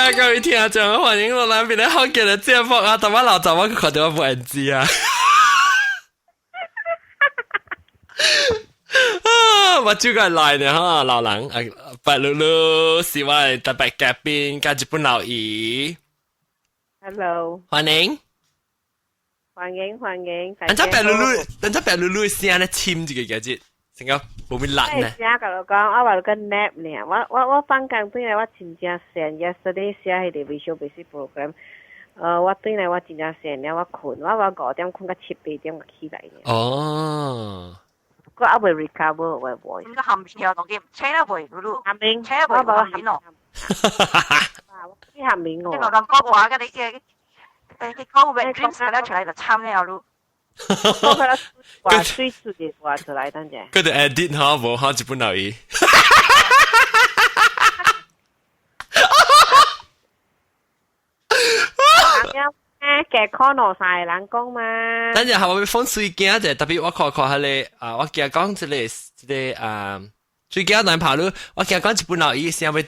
啊，各位聽眾，歡迎落嚟邊啲好嘅節目啊！大家老早我看到我冇人知啊！我最近來呢哈，老人白露露是我哋特別嘉賓，加日本老姨。Hello，歡迎，歡迎。人家白露露嘅聲咧，簽住嘅節，成個冇咩辣呢？寫甲我講，我話個 nap 呢，我放工轉來，我真正閒 ，yesterday 寫迄個 visual basic program，我轉來我真正閒了，我困，我5點困到7、8點我起來呢。哦。我還未 recover 我 voice。應該含條當劍，車得袂，露露。含面，車得袂，含面咯。我啲含面我。即係講講話嘅你嘅，佢講嘅 dreams 咧出嚟就參了露。我佢話最出嘅話出來，等陣。佢哋 edit 下無下日本老姨。嘅 corner 晒人講嘛。等陣後尾放水鏡就特別我看下你我記講一個水鏡難跑路，我記講日本老姨聲要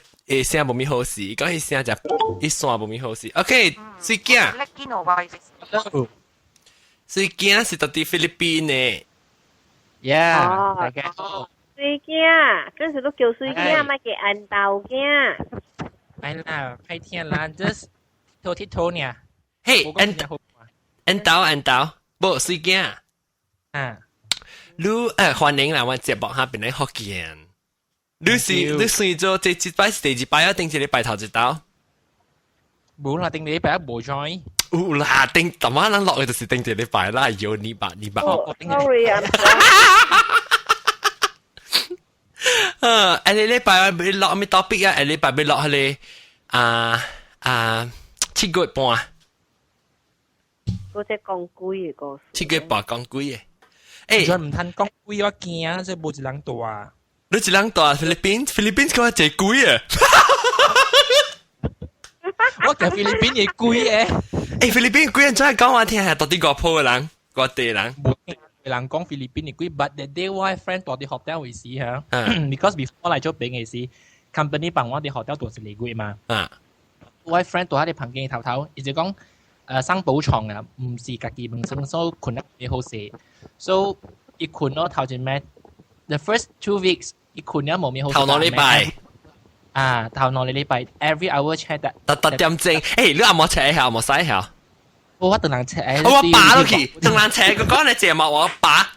聲冇咩好事，講佢聲就一線冇咩好事。OK， 水鏡。水鏡是到底菲律賓嘅。Yeah，大家。水鏡，嗰時都叫水鏡，咪叫安豆鏡。係啦，派天啦，這是頭呢。嘿，安豆，冇水鏡。啊，你歡迎啦，我節目下邊嚟福建。你算咗第幾擺是第幾擺啊？定係你擺頭一刀？冇啦，定你擺冇 join。有啦，定特晚人落去就是定你擺啦，有你把。Sorry 啊。你禮拜你落咩 topic 啊？你禮拜你落去7月半。嗰隻講鬼嘅故事。7月半講鬼嘅。誒，唔通講鬼我驚，即係冇一人多啊。你一人大菲律賓講話真貴啊！我講菲律賓嘅貴誒，菲律賓貴人真係講話聽下，到底個鋪嘅人，個地人。冇人講菲律賓嘅貴 ，but the day 我 friend 到啲 hotel 會試嚇，because before 我嚟做餅嘅時 ，company 幫我啲 hotel 做是嚟貴嘛。我 friend 到喺啲旁邊頭頭，而且講生寶床啊，唔是家己本身，所以困得幾好勢，所以一困咯頭前咩？ The first 2 weeks 一困咗冇咩好。頭兩禮拜。頭兩禮拜 every hour check 得。特點正，你阿冇扯下，冇使下。我等人扯。我爸都去，等人扯個講你節目，我爸。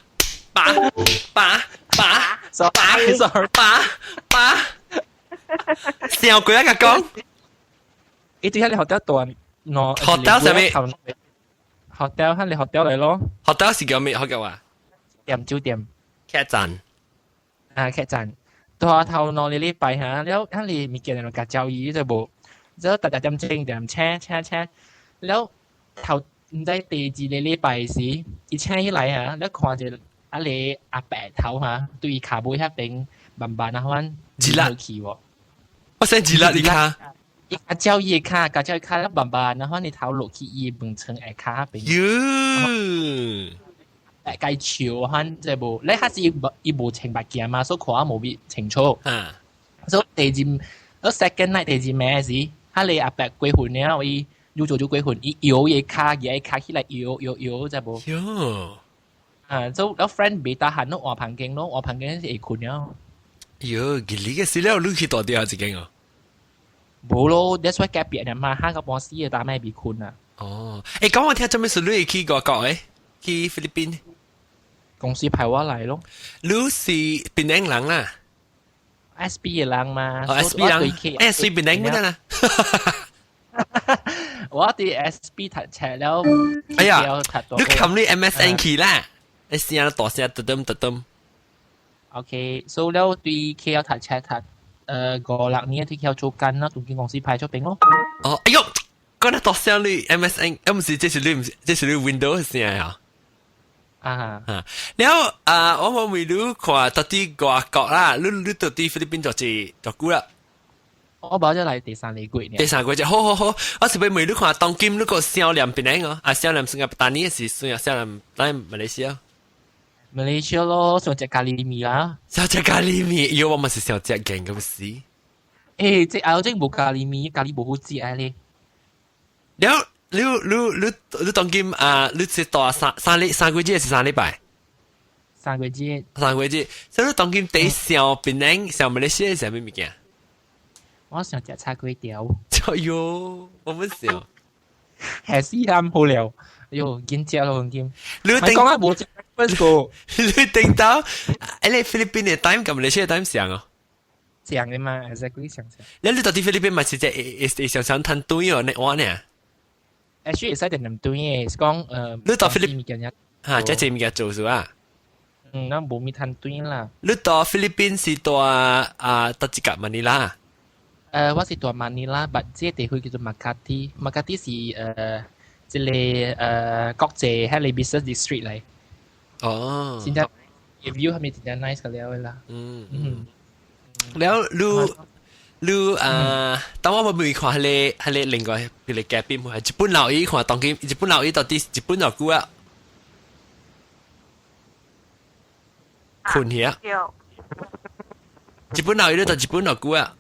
上句一個講。你點解你學得多？hotel 上面。hotel 喺你 hotel 嚟咯。hotel 是叫咩？好叫啊？酒店。客棧。客棧。到頭兩禮拜嚇，แล้ว喺你มีเกียรติกับเจ้าอีจะบอกจะตัดจำเจงแต่แช่แล้ว頭唔知第2禮拜時一แช่起來嚇，แล้ว看住阿你阿伯頭嚇對ขา背一定慢慢啊翻自辣氣喎，我想自辣你卡。阿เจ้าอี卡แล้ว慢慢然後你頭落去伊變成下卡邊。介潮肯即係冇，你開始要冇情白嘅嘛，所以佢冇必清楚。所以第二 second night 第二咩事？嚇你阿伯歸魂咧，我要做咗歸魂，搖嘢卡起來搖即係冇。所以我 friend 未得閒咯，我旁邊係會困咯。喲，佢呢個資料你去多啲啊，自己啊。冇咯 ，that's why 夾別人嘛，嚇個波斯嘅打咩被困啊。哦，講我聽做咩事？你去過國誒？去菲律賓。公司派我嚟咯。你是檳城人啦 ？SB 嘅人嘛。SB 人。SB 檳城咩得啦？我哋 SB 讀冊了。哎呀，你冚你 MSN 去啦？你試下大聲得。OK，所以了對 KL 讀冊讀5-6年對 KL 做緊啦，同間公司派出兵咯。哦，哎呦，講得大聲你 MSN，唔是，這是你 Windows 先啊。แล้ว我ไม่รู้ว่าตอนที่กว่าเกาะ啦รู้ตอนที่ฟิลิปปินส์就估啦我冇咗嚟第三季呢。第三季就好，我是被ไม่รู้ว่า當今如果銷量เป็นไง啊銷量新加坡當年是銷量在馬來西亞咯，上隻咖喱米啦，小隻咖喱米，以為我們是小隻勁咁死。誒，即係我即係冇咖喱味，咖喱冇好食啊你。แล้ว你當今你是多三個月是3禮拜3個月，3個月，所以你當今第上檳榔上馬來西亞係咩物件？我想食叉龜條。哎呦，我們笑。係死啱好料，哎呦，見食咯見。你講下冇食 breakfast 個。你聽到？你菲律賓嘅 time 同馬來西亞 time 上哦。上嘅嘛 ，exactly 上。你到底菲律賓咪是只上上攤堆哦？你玩呢？Actually，係真係對嘅，講你到菲律賓嘅人嚇，即係物件做是吧？那冇咪攤堆啦。你到菲律賓是到到幾個馬尼拉？我是到馬尼拉，但係地區叫做馬卡蒂。馬卡蒂是即係國際喺你 business district 嚟。哦。現在 review 係咪真係 nice 嘅了啦？แล้วรู้當我冇看係另外佢哋嘅邊係日本佬伊看當今日本佬伊到底日本佬久啊？困呀！日本佬伊到日本佬久啊？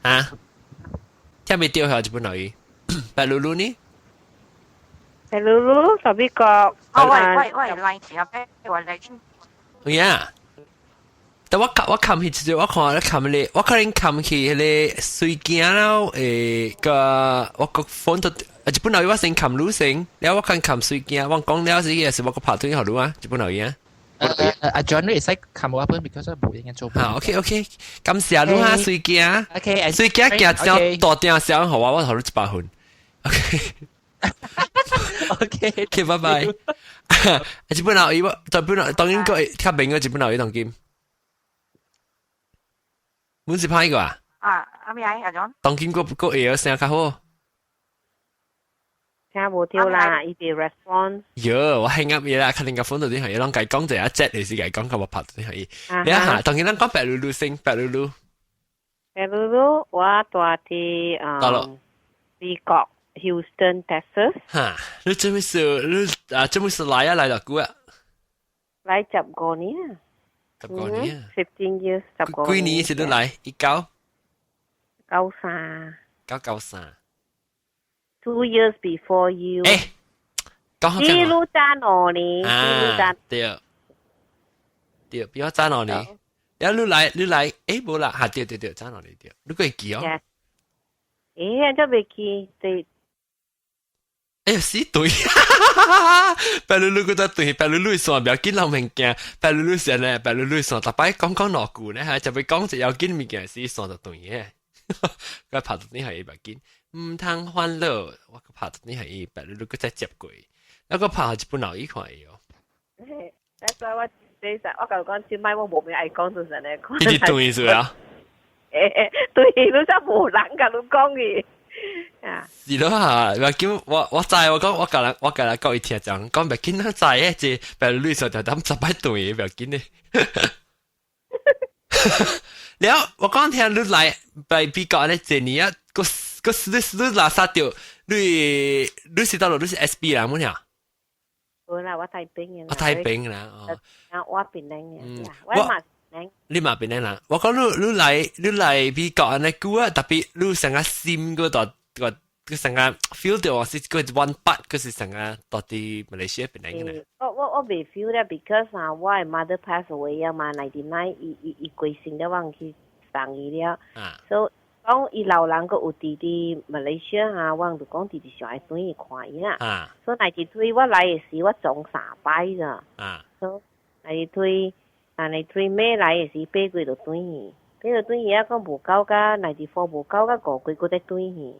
啊？聽未掉下日本佬伊？白露露呢？白露露特別個。喂，來遲啊！我嚟先。呀！但我看去就是我看你看咧，我可能看去咧水鏡咯，個我個 phone 都日本佬我先看路先，然後我看水鏡，我講了是嘢是我個拍對好路啊，日本佬啊。阿 John 你使看我本 because 冇嘢做。好 OK， 感謝你哈水鏡。OK， 水鏡夾上大點上好啊，我頭都100分。OK， 拜拜。日本佬伊我日本佬當然個較明個日本佬伊當今。本是歹個啊？阿咩阿 John？當今個會有聲較好。聽無到啦，伊啲 response。喲，我 hang up 嘢啦，肯定個 phone 度啲係，啷計講就一隻嚟是計講咁我拍啲係。你下，當然啷講白露露先，白露露。白露露，我住啲美國 Houston Texas。嚇，你做咩事？你做咩事來到久啊？來15年。15年。15 years，15幾年先都來？19。93。993。2 years before you。講好記錄爭我呢？對，比我爭我呢。然後你來，冇啦，嚇對，爭我呢對，你個記哦。真未記對。死對，白露露覺得對，白露露算不要緊人物件，白露露算咧，白露露算，大擺講兩句咧，係就會講就要緊物件是算就對嘅，佢拍到你係白緊，唔通歡樂，我個拍到你係白露露佢再接過，一個拍係日本佬依塊嘅。所以我講前擺我冇咩愛講到陣咧，呢啲對是啊？對，你真冇人甲你講嘅。是咯嚇，話叫我知我講我隔日講一聽講講白緊啦，知嘅，即白露露上就咁10擺對白緊咧。แล้ว我講聽你來比較咧，這年啊，個你垃圾掉，你是到你是 SB 啦，冇呀？冇啦，我太平嘅。我太平啦，哦。我檳榔嘅，我嘛檳榔。你嘛檳榔啦，我講你來比較安尼久啊，特別你成個心嗰度個成個 feel 到是個 one part，佢是成個到啲馬來西亞檳榔嘅。我未 feel 咧 ，because 我嘅 mother pass away 啊嘛，99伊過身了，我去送伊了。所以講伊老人個有弟弟馬來西亞啊，我就講弟弟上來轉去看伊啦。所以93我來嘅時，我總3擺咋。所以93尾來嘅時，8月就轉去，8月轉去啊，講無夠噶，94無夠噶，5月佫得轉去。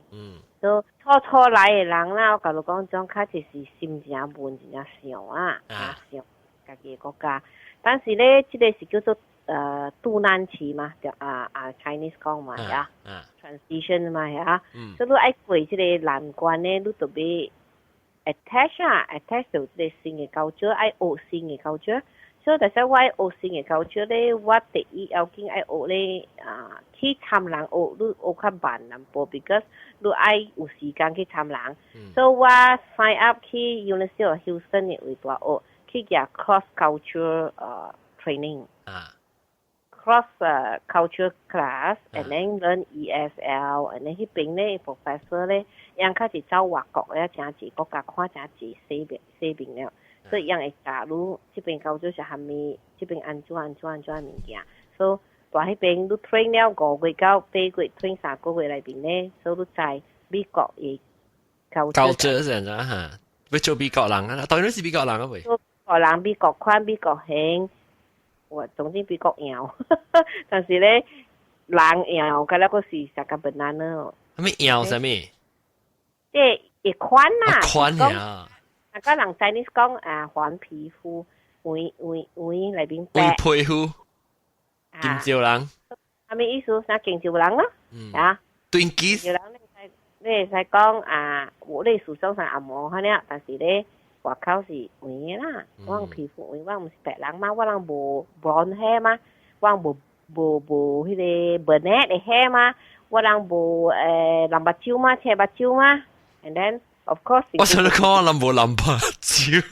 所以初來嘅人啦，我甲你講種較就是心誠悶，真正想啊，想家己嘅國家。但是咧，即個是叫做渡難期嘛，就Chinese 講嘛呀，transition 嘛呀，所以你愛過即個難關咧，你就要 attach 到即個新嘅culture，愛學新嘅culture。所以，但係我愛學新嘅culture咧，我第一要緊愛學咧去參人學，你學較慢淡薄 ，because 你愛有時間去參人。所以我 sign up 去 University of Houston 嘅為大學，去做 cross culture training。cross culture class and then learn ESL and then 迄邊咧 professor 咧，樣開始走外國咧，真濟國家看真濟西邊了，所以樣會假如這邊教做是蝦米，這邊安怎物件，所以大迄邊你 train 了5個月到8個月 train 3個月內邊咧，所以你在美國嘅教做成咗嚇，要做美國人啊，當然是美國人啊喂。美國人美國款美國型。我總之美國樣，但是咧人樣嘅咧個是實個本難咯。咩樣係咩？即係一款啦，款呀。那個人 Chinese 講黃皮膚，會裏邊白。黃皮膚，金蕉人。係咪意思？那金蕉人咯，啊。斷基。金蕉人你會使講我哋樹上按摩嗰啲，但是咧。外口是黃啦，我皮膚黃，我唔是白人嘛，我人無 blonde hair 嘛，我人無迄個 brunette 嘅 hair 嘛，我人無藍白椒嘛，青白椒嘛 ，and then of course 我想你講我人無藍白椒，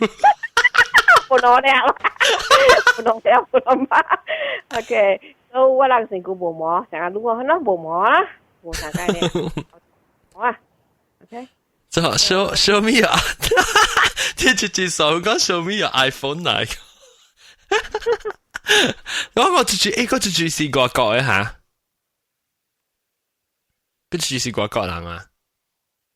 不攞了，OK， so 我人成個無毛，成個如果可能無毛啦，無啥概念，好啊 ，OK。就 show me your 即係直手講 show me your iPhone 嚟。我直住個直住是外國嘅嚇，個直住是外國人啊。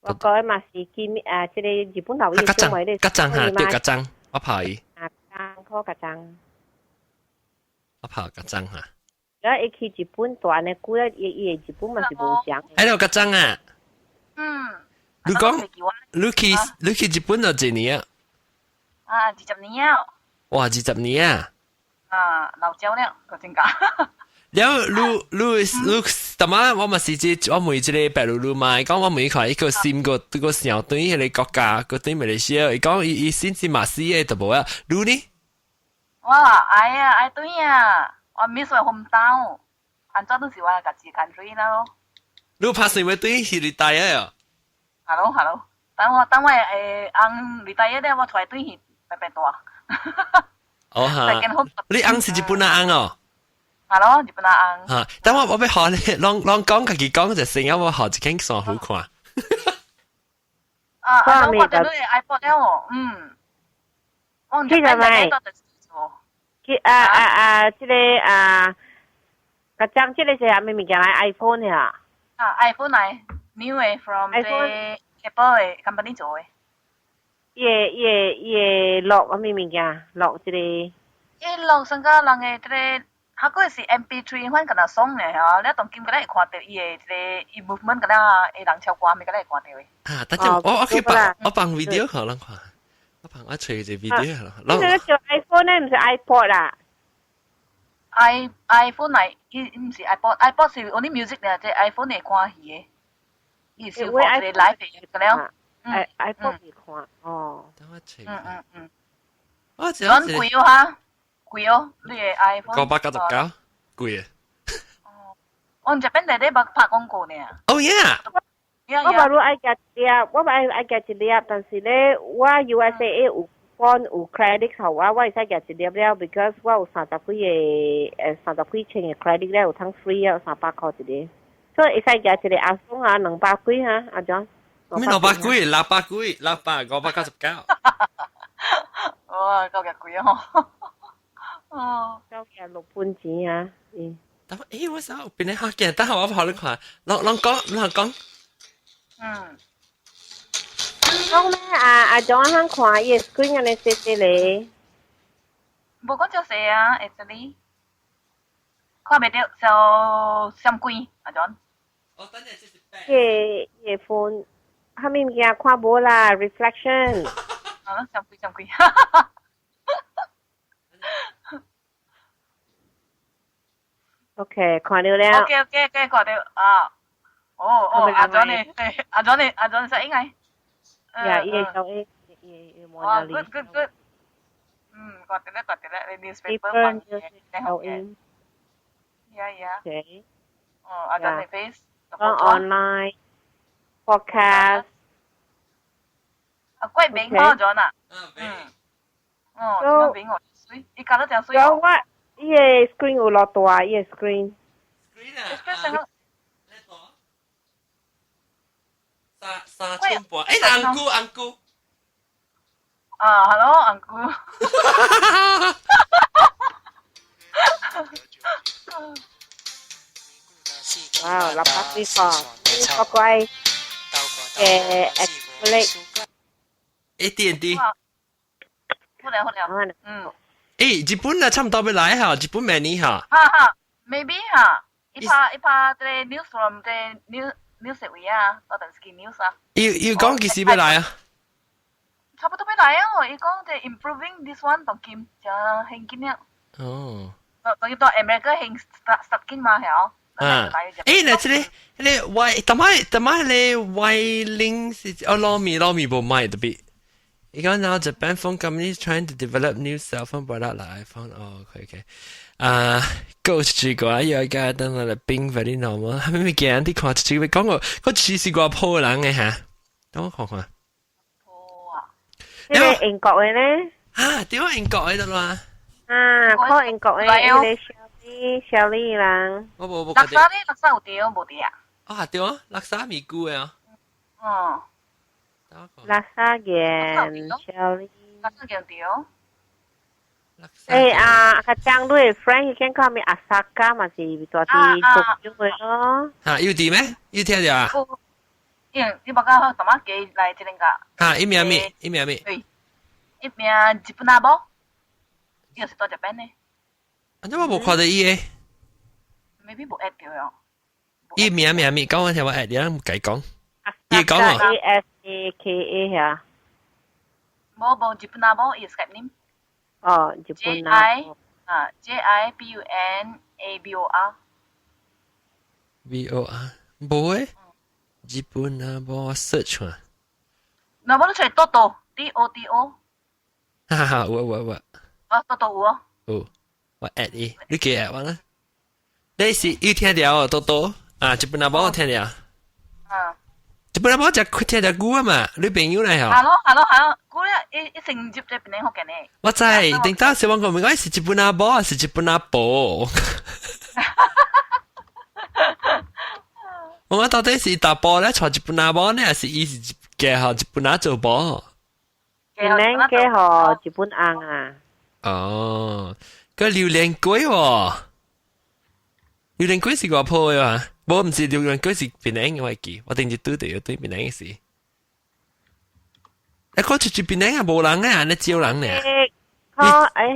外國嘅嘛是見即係日本留意中位咧。吉爭嚇，對吉爭，我拍伊。科吉爭。我拍吉爭嚇。而家去日本短嘅股咧，日本嘛是無上。喺度吉爭啊！你講，你去日本有幾年啊？20年啊！哇，20年啊！老焦了，個真假。然後你，當晚我咪是即我每一個白露露嘛，講我每看一個新個小隊迄個國家，個隊馬來西亞，伊講伊先至馬西嘅就無啊，你呢？愛對啊，我 miss 我 hometown， 安怎都是我家己 country 啦咯。你拍成為隊是你帶啊？Hello， 等我按你帶咧，我出來對去白白大。哦哈，你按是日本人按哦。Hello，日本人按。哈，等我要學你，啷講家己講就成日我學一間算好看。我覺得你 iPod 了哦，我唔知係咪。即個個張即個是係咪物件嚟 iPhone 呀？iPhone 嚟 new 嘅 from the Apple 嘅 company 做嘅。嘢落啊咩物件？落即個。落上個人嘅即個，佢嗰是 MP3 款咁樣送嘅嚇，你當今個咧會看到伊嘅即個 movement 咁樣，會人超過咪個咧會看到嘅。啊，等陣我可以放 video 可能看，我放我隨隻 video 啦。你個做 iPhone 咧，唔是 iPod 啦。iPhone 嚟，伊唔是 iPod 是 only music 咧，即係 iPhone 嚟看戲嘅，伊是放一個 live 嘅咁樣。iPod 嚟看，哦。等我隨。我只係貴哦嚇，貴哦，你嘅 iPhone。999，貴啊！我唔知邊度啲拍廣告呢。Oh yeah！我話你愛夾一粒，我話愛夾一粒，但是咧，我 USA 有幫有 credit 後我會使夾一粒了 ，because 我有30幾千嘅 credit 咧，有通 free 啊，有300塊一粒，所以會使夾一粒阿松啊，200幾哈，阿 John。咩200幾？600幾？600 999。哇，夠嘅貴哦！哦，夠嘅6半錢啊，但係我想邊啲客嘅，等下我跑你看，啷講。講咩阿 John 肯看伊 screen 嘅你寫咧？冇講就寫啊 ，actually， 看袂到就上貴阿 John。哦，等陣先嘅 phone，後面嘅看無啦 ，reflection。上貴。OK， 看到了。OK， 看到啊。阿 John 識應該。呀，伊就伊哇 ，good。覺得你 newspaper 你好英。Yeah。OK。阿 John 你 face。online podcast。貴名好咗啦。點解名我水？你搞得正水。伊个 screen 有偌大，伊个 screen。screen 啊。三寸半，紅菇。啊 ，hello， 紅菇。哇，800個，乖嘅 Netflix。AT&T。好了，日本啊，差唔多要來哈，日本明年哈。哈 ，maybe 哈，一拍這 news from 這 news 位啊，嗰陣時 news 啊。要講幾時要來啊？差不多要來啊！伊講這 improving this one 當今就興緊了。哦。當到 America 興 start 緊嘛係。啊，那這個外，但係咧外領是攞米無賣特別。You know now Japan phone company is trying to develop new cell phone product like iPhone. Oh, okay. Go 出個啊，要加等我哋冰 very normal。係咪咪見啲看出去？講個似是個破人嘅嚇，等我看看。破啊！呢個英國嘅咧？啊，點解英國嘅得啦？啊，看英國嘅呢個小李人。我冇。垃圾有掉冇掉啊？啊，對啊，垃圾咪菇嘅啊。哦。Laksa gen Shelly. Laksa gen Tio. Kacang tu friend, you can call me Asaka masih tu di Tokyo lo. You di咩？要聽咗啊？你把個什麼寄來這邊個？一名咩？對，一名日本阿婆，又是到日本呢？你我冇看到伊嘅。maybe 冇 add 掉樣。伊名，講我聽我 add，你唔計講。伊講啊。ASAKA 呀。冇日本阿婆，伊 Skype name。哦，日本阿婆。JIBUNABOR。BOR，冇誒。日本阿婆 search 嘛。那我都出嚟DODO。哈哈，我。啊，DODO 有啊。哦，我 add 伊，你記 add 我啦。你是要聽了DODO啊？日本阿婆我聽了。日本阿婆就聽咗歌啊嘛，女朋友嚟嗬。Hello，歌咧一成接喺邊嚟學嘅呢？我知，定當時我講唔該是日本阿婆，是日本阿婆。我到底是大波咧，坐日本阿婆呢，還是伊是嘅學日本阿做波？嘅學日本硬啊。哦，個榴蓮龜喎，榴蓮龜是個鋪嘅嘛？我唔知榴蓮龜是邊樣嘅記，我定住對邊樣嘅事。你講出住邊樣啊？冇人啊，你招人咧？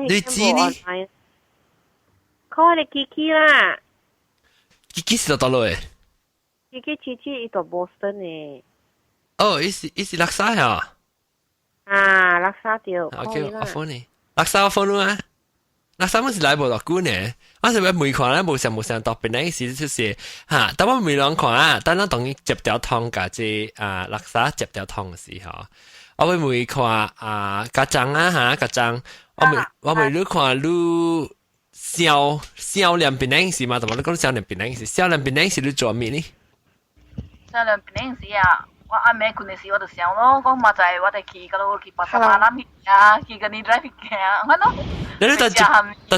你知呢？講你 Kiki 啦。Kiki 是到落嘅。Kiki 到 Boston 嘅。哦，伊是垃圾呀？啊，垃圾掉。OK，我放你。垃圾我放你啊！垃圾我是來無落股呢？我是要每看咧無上特別呢時就是嚇，但我每兩看啊，等我當伊接條湯㗎即垃圾接條湯嘅時候，我會每看家長啊嚇家長，我每你看你少量變靚時嘛，同埋你講少量變靚時，少量變靚時你做咩呢？少量變靚時啊！我阿妹嗰陣時我就想咯，講嘛就係我哋去嗰度去巴沙馬拉去啊，去嗰啲 drive 去啊，我咯。你到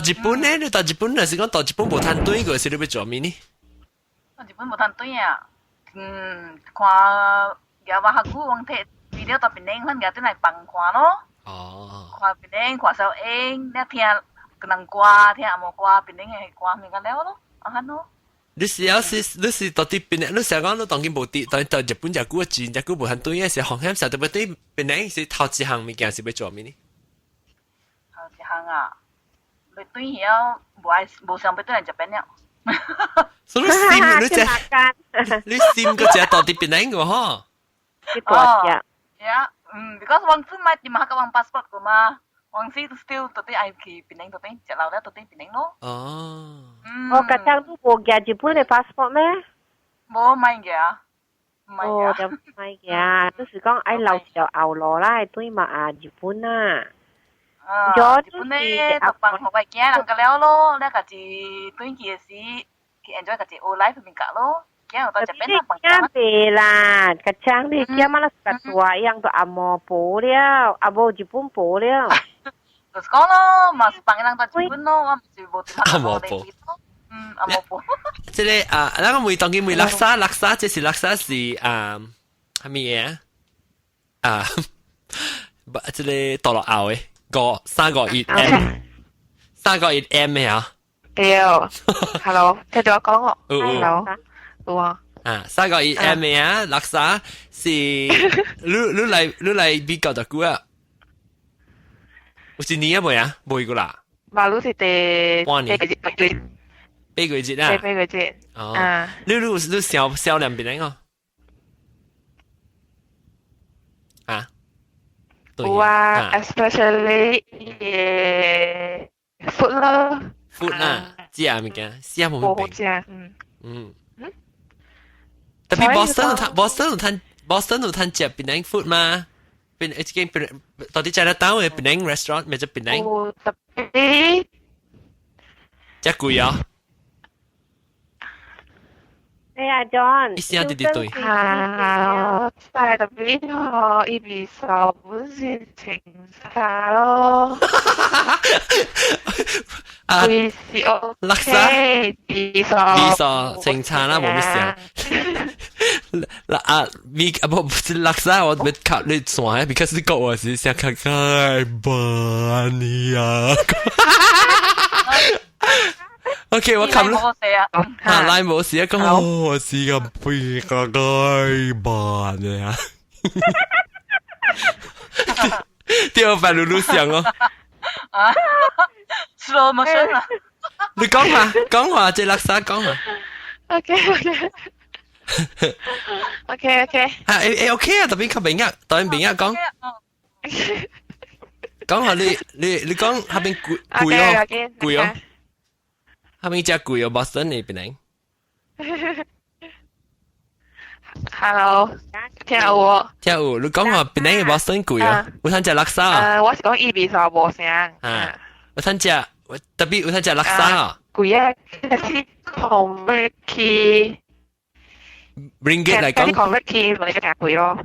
日本咧？你到日本係講到日本無攤堆個時，你要做咩呢？到日本無攤堆啊，看有話客戶往睇 video 到邊靚，可能有啲嚟幫看咯。哦。看邊靚，看首映，你聽個人歌，聽阿冇歌，邊靚嘅歌，咪個了咯，啊咯。你是到底邊咧？你成日講你當見無啲，到日本就估錢，就估無攤堆嘅時候，航險時候特別對邊靚是頭一項物件是要做咩呢？頭一項啊，你對曉無想要對嚟日本了。所以你心你個只到底邊靚個嗬？啲大隻。呀，because 王子買點下個王 passport 個嘛。王子 still 到底愛去邊度到底，食老咧到底邊度咯。哦。我家長都冇寄日本嘅 passport 咩？冇買嘅，哦，就買嘅，就是講愛留條牛螺啦，對嘛啊日本啊。日本咧，讀辦學位嘅人個了咯，你家己對佢嘅事，佢 enjoy 家己 old life 面㗎咯。Kaya bela, kacang ni kaya malas katua yang tu amo po liao, abo Jepun po liao. 就是講咯，嘛是幫人在日本咯，我唔是無啊無報。啊無報。即係那個每當見每垃圾，即是垃圾是係咩嘢即係墮落後嘅3.1M，3.1M 嘅啊。對 ，hello， 聽到我講我 ，hello， 有啊。3.1M 嘅啊，垃圾是你嚟美國就久啊？有一年啊未啊？未個啦。馬路是第半年。8個月啊？ 8個月。哦。你銷量邊個？啊？有啊 ，especially food 咯。food 啦，知啊物件，試下冇冇好食。特別 Boston 有攤食檳榔 food 嗎？到底在得到嘅檳榔 restaurant 咪就檳榔？有特別。真貴啊！哎呀 ，John， 一聲啲對。在特別嗬，伊比數本是情差咯。佢是 OK， 比數情差啦，冇乜事。不是垃圾，我咪靠你算嘅，because 你講我是想看看吧你啊。OK， 我冚啦。拉冇事啊，講我是個背個該辦嘅啊。第二番露露想哦。slow motion 啊！你講話，即垃圾講話。OK。OK 啊，特別明啊講。講下你講下邊貴哦。下面只貴哦 ，Boston 呢邊嚟。Hello， 聽有我。聽有，你講話邊嚟嘅 Boston 貴哦，有攤只垃圾啊。我是講伊比數無聲。有攤只，特別有攤只垃圾啊。貴啊，係 convert key。ringgit 嚟講 convert key 咪就貴咯。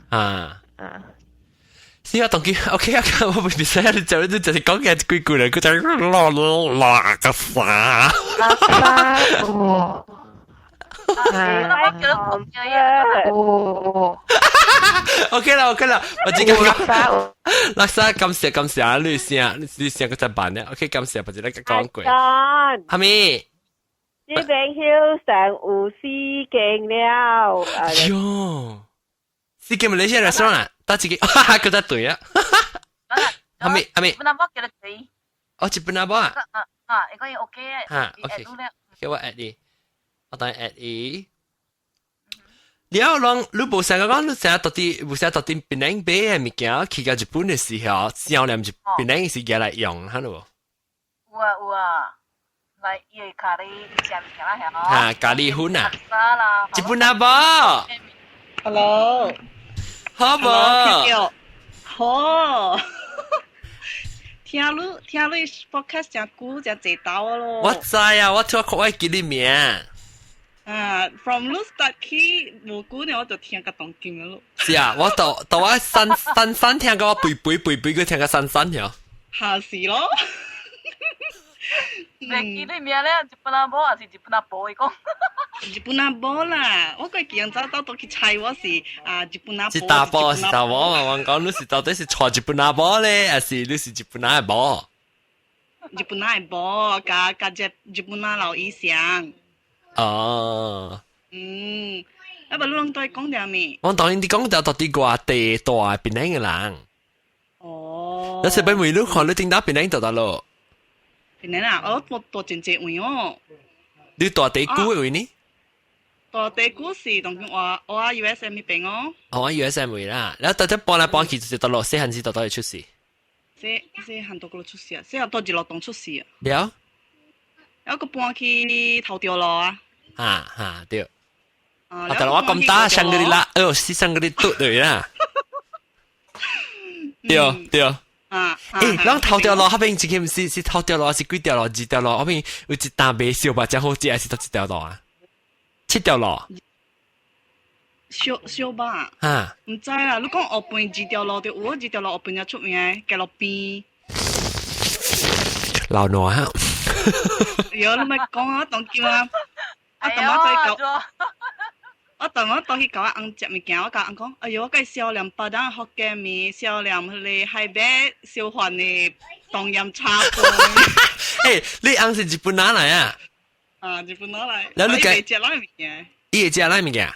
是啊，當佢 OK 啊，我唔使啊，你就係講嘅貴貴嚟，佢就垃圾。OK 啦，我自己垃圾咁時啊，你先嗰隻版咧 ，OK 咁時，或者你講句。係咪？呢邊囂上有司勁了。喲，司勁咪你先嚟上啦，得自己，覺得對啊。係咪？日本阿伯叫你嘴。哦，日本阿伯啊？你講嘢 OK 啊 ，OK， 叫我 add 你，我等 add 你。了，你冇成日講，你成日到底檳榔買嘅物件，去到日本嘅時候，銷量就檳榔是嘢嚟用，係咯？有啊，嚟伊嘅咖喱食物件啦，係咯。咖喱粉啊！日本阿伯 ，Hello， 好冇？好。聽你 podcast 真久真濟道咯。我知啊，我聽我記你名。from 你 start 起無久呢，我就聽個動靜咯。是啊，我到我新聽個我背佢聽個新嘅。係是咯。你記你名咧，日本阿婆還是日本阿婆？伊講。日本阿婆啦，我個見早到去猜我是日本阿婆。是大波是大波嘛？我講你是到底是錯日本阿婆咧，還是你是日本阿婆？日本阿婆加日本阿老醫生。哦。啊不，你啷對講啲咩？我當然你講到底個地大檳榔嘅人。哦。有時俾每路看你聽到檳榔到得咯。檳榔啊，我多真濟位哦。你大地股嘅位呢？大地股是當我USM 呢邊哦。我 USM 位啦，然後特登搬來搬去就得咯，細漢時到底出事。細漢到嗰度出事啊，細漢到日落洞出事啊。了。有個搬去頭條路啊。對。但係我咁大香格里拉，是香格里拉對啦。對。咱頭條路，嗰邊之前是頭條路，是幾條路？2條路，嗰邊有一大尾小吧，正好只係是到幾條路啊？7條路。小吧。唔知啦，你講後邊2條路就有，2條路後邊就出名嘅，嘅路邊。老挪哈。有你咪講啊，當叫啊，我當我再講。我當我當去搞阿翁食物件，我甲翁講，哎呦，我介少量巴當福建面，少量迄個海貝燒飯的冬陰茶飯。誒，你翁是日本哪來啊？啊，日本攞嚟。然後你食咱物件。伊會食咱物件？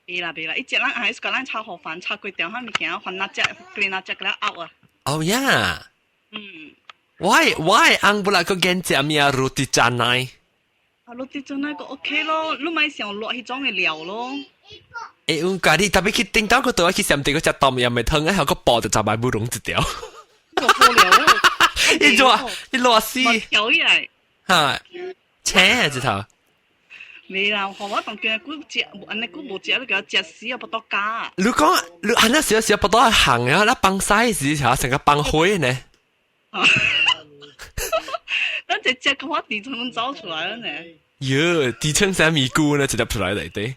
別啦，伊食咱還是甲咱炒河飯、炒粿條迄物件，飯哪只、粿哪只，甲咱拗啊。哦呀。嗯。Why ang pula ko gen食咩 roti canai？ 啊，落啲真係個 OK 咯，你咪想落迄種嘅料咯。誒，我家己特別去叮當個度，去上地嗰隻湯又咪湯，後個煲就就買不溶一條。個火料。一做一落絲。調起來。嚇，青啊！直頭。未啦，我當叫佢食，安尼佢無食，你叫佢食死又不多加。你講你安那少少不多行啊，那幫曬時條成個幫灰呢？咱直接嘅話，底層走出來了呢。喲，底層啥咪菇呢？直接出來嚟的。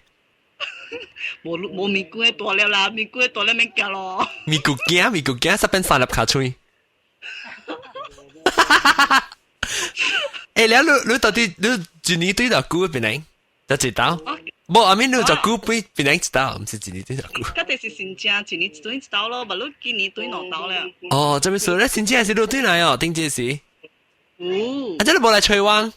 冇咪菇嘅大粒啦，咪菇嘅大粒免夾咯。咪菇驚，十邊三粒卡吹。誒，你到底你一年對到菇邊嚟？就知道。冇，阿咪你就菇邊嚟知道，唔是一年對到菇。嗰啲是新疆，一年對一道咯，唔你今年對兩道了。哦，這邊說咧，新疆係你對來哦，頂陣時。哦。啊，真係冇來吹灣。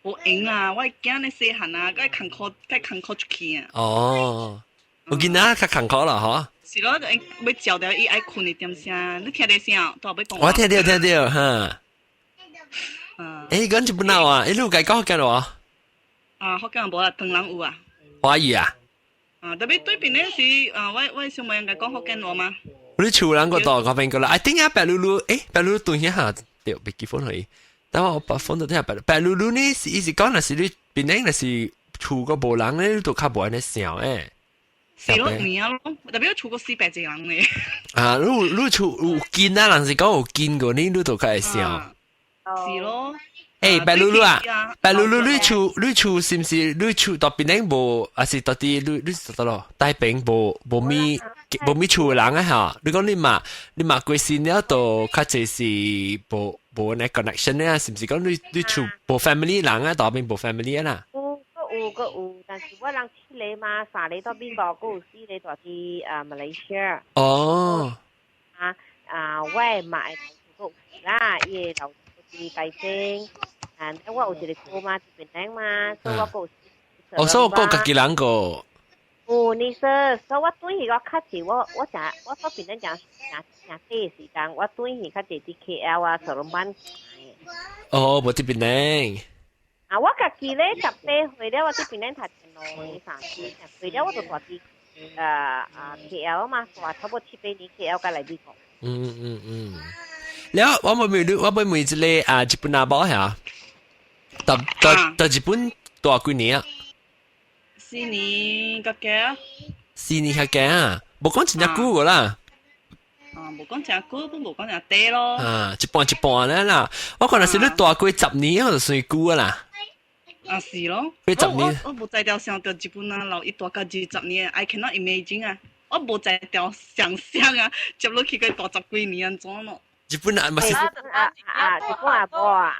冇影啊！我驚你細漢啊，該坎坷出去啊。哦，我見啊，較坎坷啦，嗬。是咯，要照到伊愛困一點聲，你聽得聲，都要講。我聽到，哈。誒，講日本佬啊，你有解講福建話？啊，福建冇啦，唐人有啊。華語啊？啊，特別對邊咧是啊，我小妹人解講福建話嗎？你厝人個度嗰邊個啦？I think 啊，白露露，白露露對下，對，別結婚去。但我把phone 都聽下白露露呢，是意思講那是你邊咧，那是厝個無人咧，都較無安尼想誒。是咯，唔啊咯，特別厝個四百隻人咧。啊，你厝有見啊，人是講有見過你，你都較會想。是咯。誒，白露露啊，白露露，你厝是唔是你厝到邊咧無？還是到底你得咯？大餅無咪厝人啊嚇？你講你嘛過身了，都較濟是無那 connection 咧，是唔是講你厝無 family 人啊？到邊無 family 啊啦？有，但是我人七個嘛，3個到邊度，有4個到去馬來西亞。哦。我買個啦，伊個去大正，我有一個姑媽這邊嚟嘛，所以我個。哦，所以我家己人個。哦，你說，所以我對迄個較濟，我嗰邊咧講短時間，我對迄較濟啲 KL 啊、石龍灣。哦，無這邊咧。啊，我家己咧18歲了，我這邊咧讀電腦3歲了，我就住啲KL 嘛，話差不多7、8年 KL 過來美國。แล้ว我ไม่มีจะเลยญี่ปุ่นนาบอเหรอแต่ญี่ปุ่นตัวกี่年啊4年個嘅4年係嘅啊冇講真係久噶啦冇講真久都冇講真低咯一半咧啦我可能是你ตัว過10年我就算久噶啦是咯我冇在條想到日本啊留一大個20年 I cannot imagine 啊我冇在條想象啊接落去個大10幾年咁咯日本啊，唔係日本啊無啊，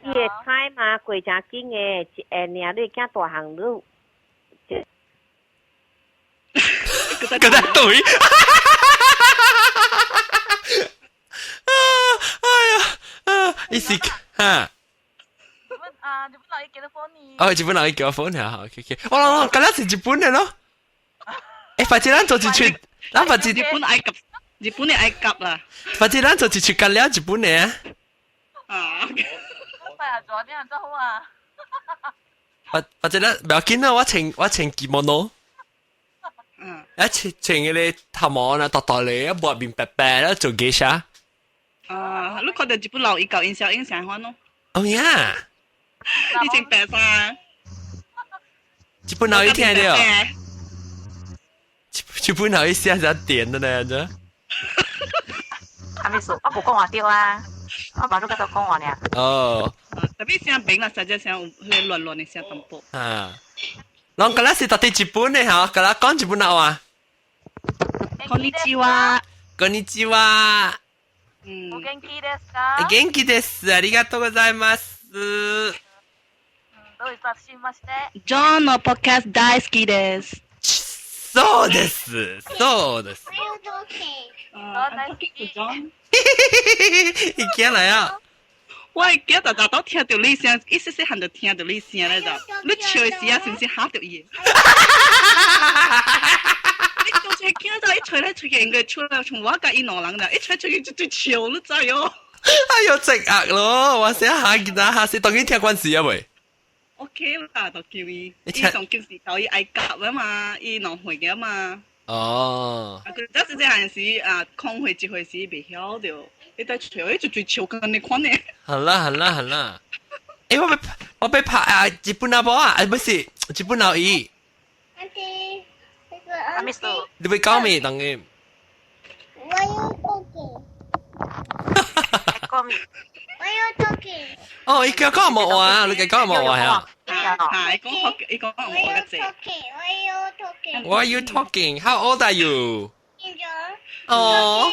伊個菜嘛貴正緊嘅，1年你驚大行路，嗰隻對，哎呀，意思嚇。日本佬要結咗婚呢？哦，日本佬要結咗婚啊，OK，我咁樣是日本嘅咯。誒，或者咱做一出，咱或者日本埃及。日本嘅埃及啦，或者咱做一出干了日本嘅啊，快啊，做啲人真好啊！或者咱唔要緊啦，我穿着物，穿嗰啲頭毛啊，大咧，一抹面白白啦，做geisha。你覺得日本佬依舊影相翻咯？哦呀，你穿白衫，日本佬一聽到，日本佬一下就點的呢，啫。係咪數？我冇講話掉啊！我把咗嗰度講話咧。哦。特別像餅啦，實際上亂亂嘅像淡薄。啷個啦是到底日本嘅嚇？個啦講日本佬啊？こんにちは。こんにちは。お元気ですか？元気です。ありがとうございます。どういたしまして。ジョンのポッドキャスト大好きです。そうです。そうです。大好き。你惊来啊！我記得都聽到你聲，一細細漢就聽到你聲咧就，你笑嘅時啊，是唔是嚇到伊？你到時見到一吹嚟吹去，應該出嚟從我隔伊兩人啦，一吹吹去就最笑咯，真係喲！哎呦，直壓咯！我想下見下下先，當然聽關事啊喂。OK 啦，就叫伊，伊從舊時候伊愛夾啊嘛，伊兩歲嘅嘛。哦。佢嗰時陣時啊，空會一回時未曉到。你在吹，我就最笑緊你看呢。好啦。誒，我被拍啊！日本阿婆啊，不是日本老姨。你會講咩？當然。我要 talking。哦，伊叫講冇話，你講冇話呀？係講冇嘅字。Why are you talking? How old are you? Oh,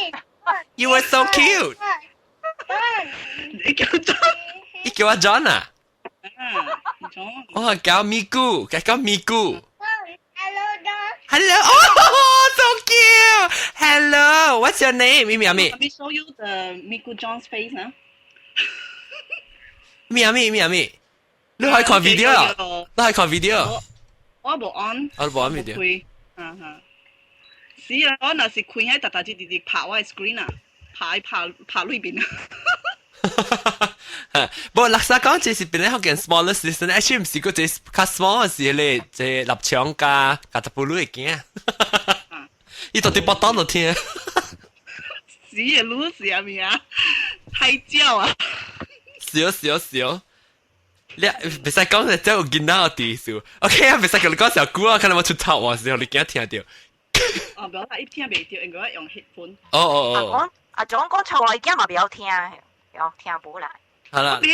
you were so cute. 你叫 John？ 你叫我 John 啊？John。我叫咪咕，叫咪咕。Hello, oh, so cute. Hello, what's your name? Let me show you the Miku John's face 啊。咩？你可以看 video 啦，你可以看 video。我冇按。我冇按 video。是啊，我那是開喺大直拍我嘅 screen 啊，拍裏邊啊。不過，垃圾講這是變咗件 smaller season，actually 唔是個這較 small 嘅事咧，這立場加十步路嘅件。伊到底不當到聽。是嘅，路是啊咪啊，太焦啊！笑。你別使講就真有見到啲數。OK 啊，別使講你講小姑啊，看到我出頭嘅時候，你驚聽到。哦，唔好啦，一聽未到，應該用 headphone。哦。阿總講錯，我而家嘛比較聽唔來。好啦。你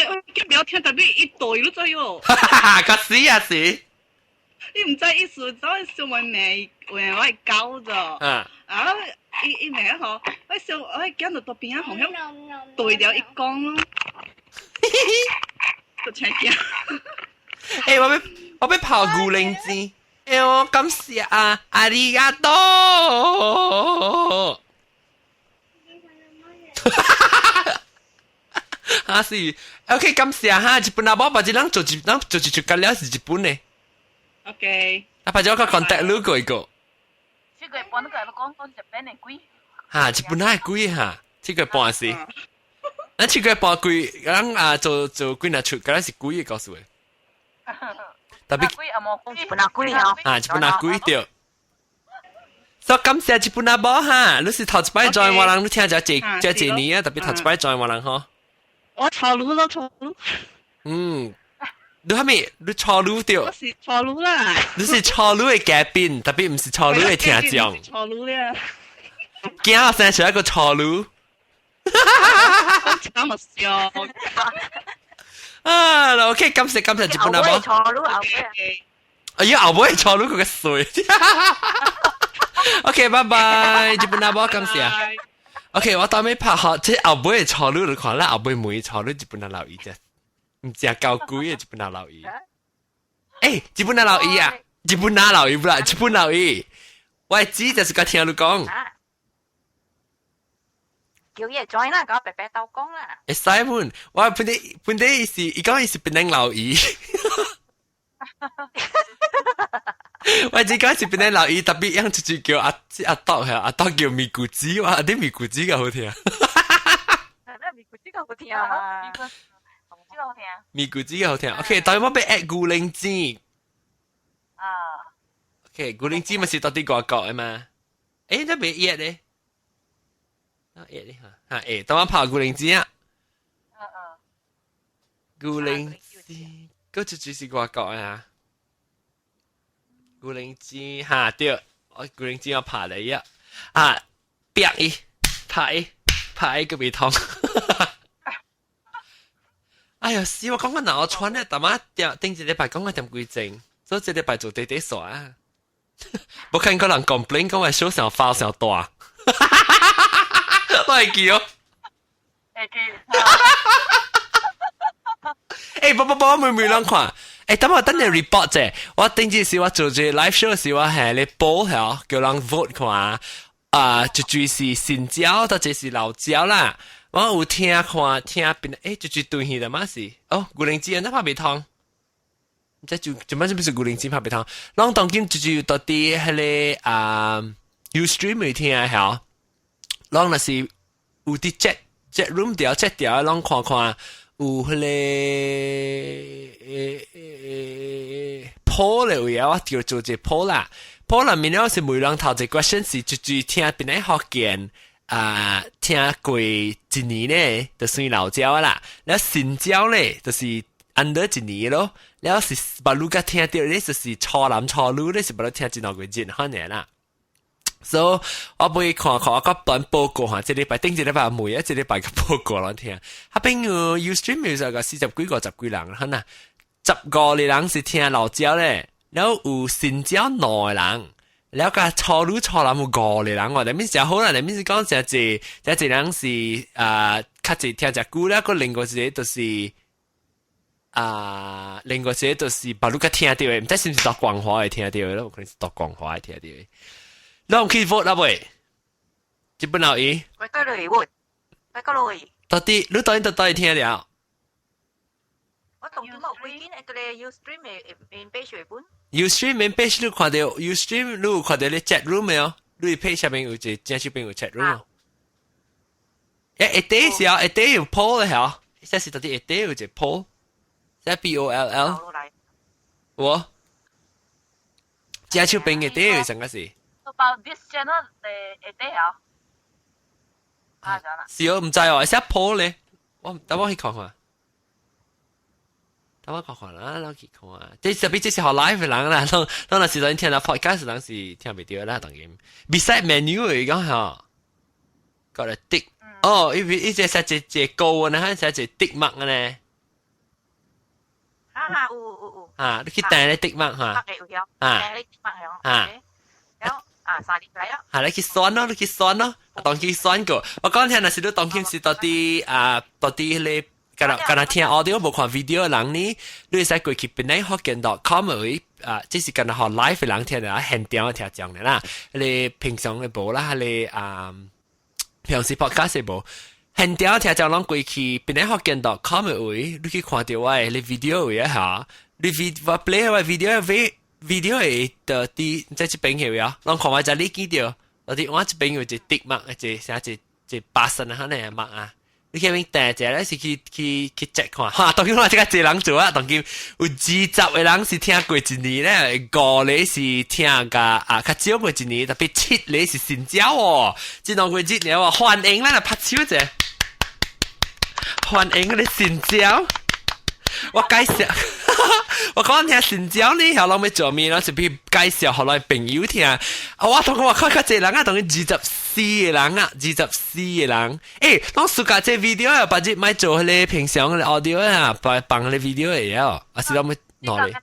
不要聽，特別一對都知喎。個死啊死！你唔知意思，走去上外面，我係教咗。啊，伊咪嗬，我見到邊啊，好像對了一講咯。就請見。誒，我俾泡古靈精。我感謝啊，ありがとう。哈是 ，OK， 感謝哈，日本阿伯把這人做出緊了是日本嘅。OK。啊，把這個 contact 你個一個。這個半個講日本嘅貴。哈，日本係貴哈，這個半是。那這個半貴，人啊做貴那出，嗰是貴嘅告訴你。特別日本阿貴啊，日本阿貴對。所以感謝日本阿伯哈，你是頭一擺 join 我人，你聽咗這年啊，特別頭一擺 join 我人嗬。我錯路咯，錯路。你係咪？你錯路對？我是錯路啦。你是錯路嘅嘉賓，特別唔是錯路嘅聽眾。錯路咧。驚我生出一個錯路。咁咪笑。啊 ，OK， 感謝日本阿伯。錯路後尾。哎呀，後尾錯路佢嘅水。OK， 拜拜，日本阿伯感謝。OK， 我當尾拍學，即後尾錯路就看啦，後尾每錯路日本阿老姨啫，唔知夠貴嘅日本阿老姨。誒，日本阿老姨啊，日本阿老姨不啦，日本老姨，我知就是個聽你講。叫嘢 join 啦，講白白鬥講啦。誒，Simon，我本地是，伊講伊是變成老姨。我只講是變成老姨，特別樣就叫阿多係阿多叫咪咕子，哇！啲咪咕子嘅好聽。咪咕子嘅好聽啊！咪咕子好聽。咪咕子嘅好聽。OK， 但係我俾 at 古靈精。OK， 古靈精咪是到底外國嘅嘛？誒，都未 at 咧。at 咧嚇誒，等我拍古靈精啊。古靈精，嗰隻是外國啊。古靈精嚇對，我古靈精我拍你啊！啊，啪伊拍個鼻痛。哎呀，死我講緊嗱，我穿咧，大媽頂一禮拜講我點幾正，所以這禮拜做地地耍啊！我看個人 complain 講我手上發上大，我係叫。我妹啷看？等我等你 report 啫。我頂次時我做住 live show 時，我係你報嚇，叫人 vote 看就是新椒，或者是老椒啦。我有聽看邊就是對起的嘛是。古靈精那拍袂通。即就乜就不是古靈精拍袂通。啷當今就到底係你Ustream 未聽嚇？啷那是有啲 chat room 掉 chat 掉，啷看看。有迄個poll 咧位啊，我叫做隻 poll 啦。poll 入面咧是每人頭一 question 是就聽邊個學見聽過一年咧，就算老鳥啦。然後新鳥咧就是 under 一年咯。然後是把路個聽到咧就是初男初女咧是把路聽一兩個月可能啦。So 我會看我個段報告嚇，這禮拜頂一禮拜每一禮拜個報告嚟聽。下邊個 Ustream 有個40幾個10幾人啦，嗱10個人是聽老鳥咧，然後有新鳥2個人，然後個初女初男有5個人，我哋面就好啦，你面是講就係人是較濟聽隻歌咧，個另外一個就是另外一個就是把路個聽到嘅，唔知是唔是讀廣華嘅聽到嘅咯，可能是讀廣華嘅聽到嘅。攏去 vote 啦喂，日本佬伊。我過來 vote， 我過來。到底你到底聽了？我同佢冇回應，個咧 Ustream 嘅 page 原本。Ustream 嘅 page 你看到 Ustream 你有看到你 chat room 未有？你 page 下面有隻正式邊有 chat room。一底是啊，一底有 poll 咧嚇，即是到底一底有隻 poll，即係 POLL。我正式邊嘅底有成個事。About this channel 誒誒啊，是我唔知喎，係 poll 咧，等我去看看。等我看看啦，攞去看啊！即係特別即係學 live 嘅人啦，當那時陣聽到 podcast 人是聽唔到啦，當然。Beside menu 嚟講嚇，個嚟 tick，呢隻係隻高啊，呢係隻 tick mark 啊呢。有。你去訂你 tick mark 嚇。係你去選咯，你去選咯，當佢選過。我講聽那時都當佢是到啲你。kana 聽 audio 無看 video 嘅人呢，你使過去邊啲學見 .com 嘅即是kana 學 live 嘅人聽啦，現場嘅聽講嘅啦，你平常嘅無啦，你平時 podcast 嘅無，現場聽講人過去邊啲學見 .com 嘅位，你去看到我你 video 嘅嚇，你 play 我 video 嘅到啲即係邊嘅啊，人看我就你記到，到啲我這邊有隻 tick mark 嘅隻八神啊，可能係 mark 啊。你見面第隻咧是去 check 看，嚇！當然我即個一人做啊，當然有20個人是聽過一年咧，5個是聽個較少過一年，特別7個是新椒哦，這兩個節了哦，歡迎咱來拍手者，歡迎你新椒，我介紹，我講聽新椒呢，後來要做咩咯？就俾介紹後來朋友聽，我同我看較濟人啊，當然24個人啊，24個人。當暑假這 video 啊，把隻買做咧平常嘅 audio 啊，幫咧 video 嚟啊，還是攞咩攞嚟？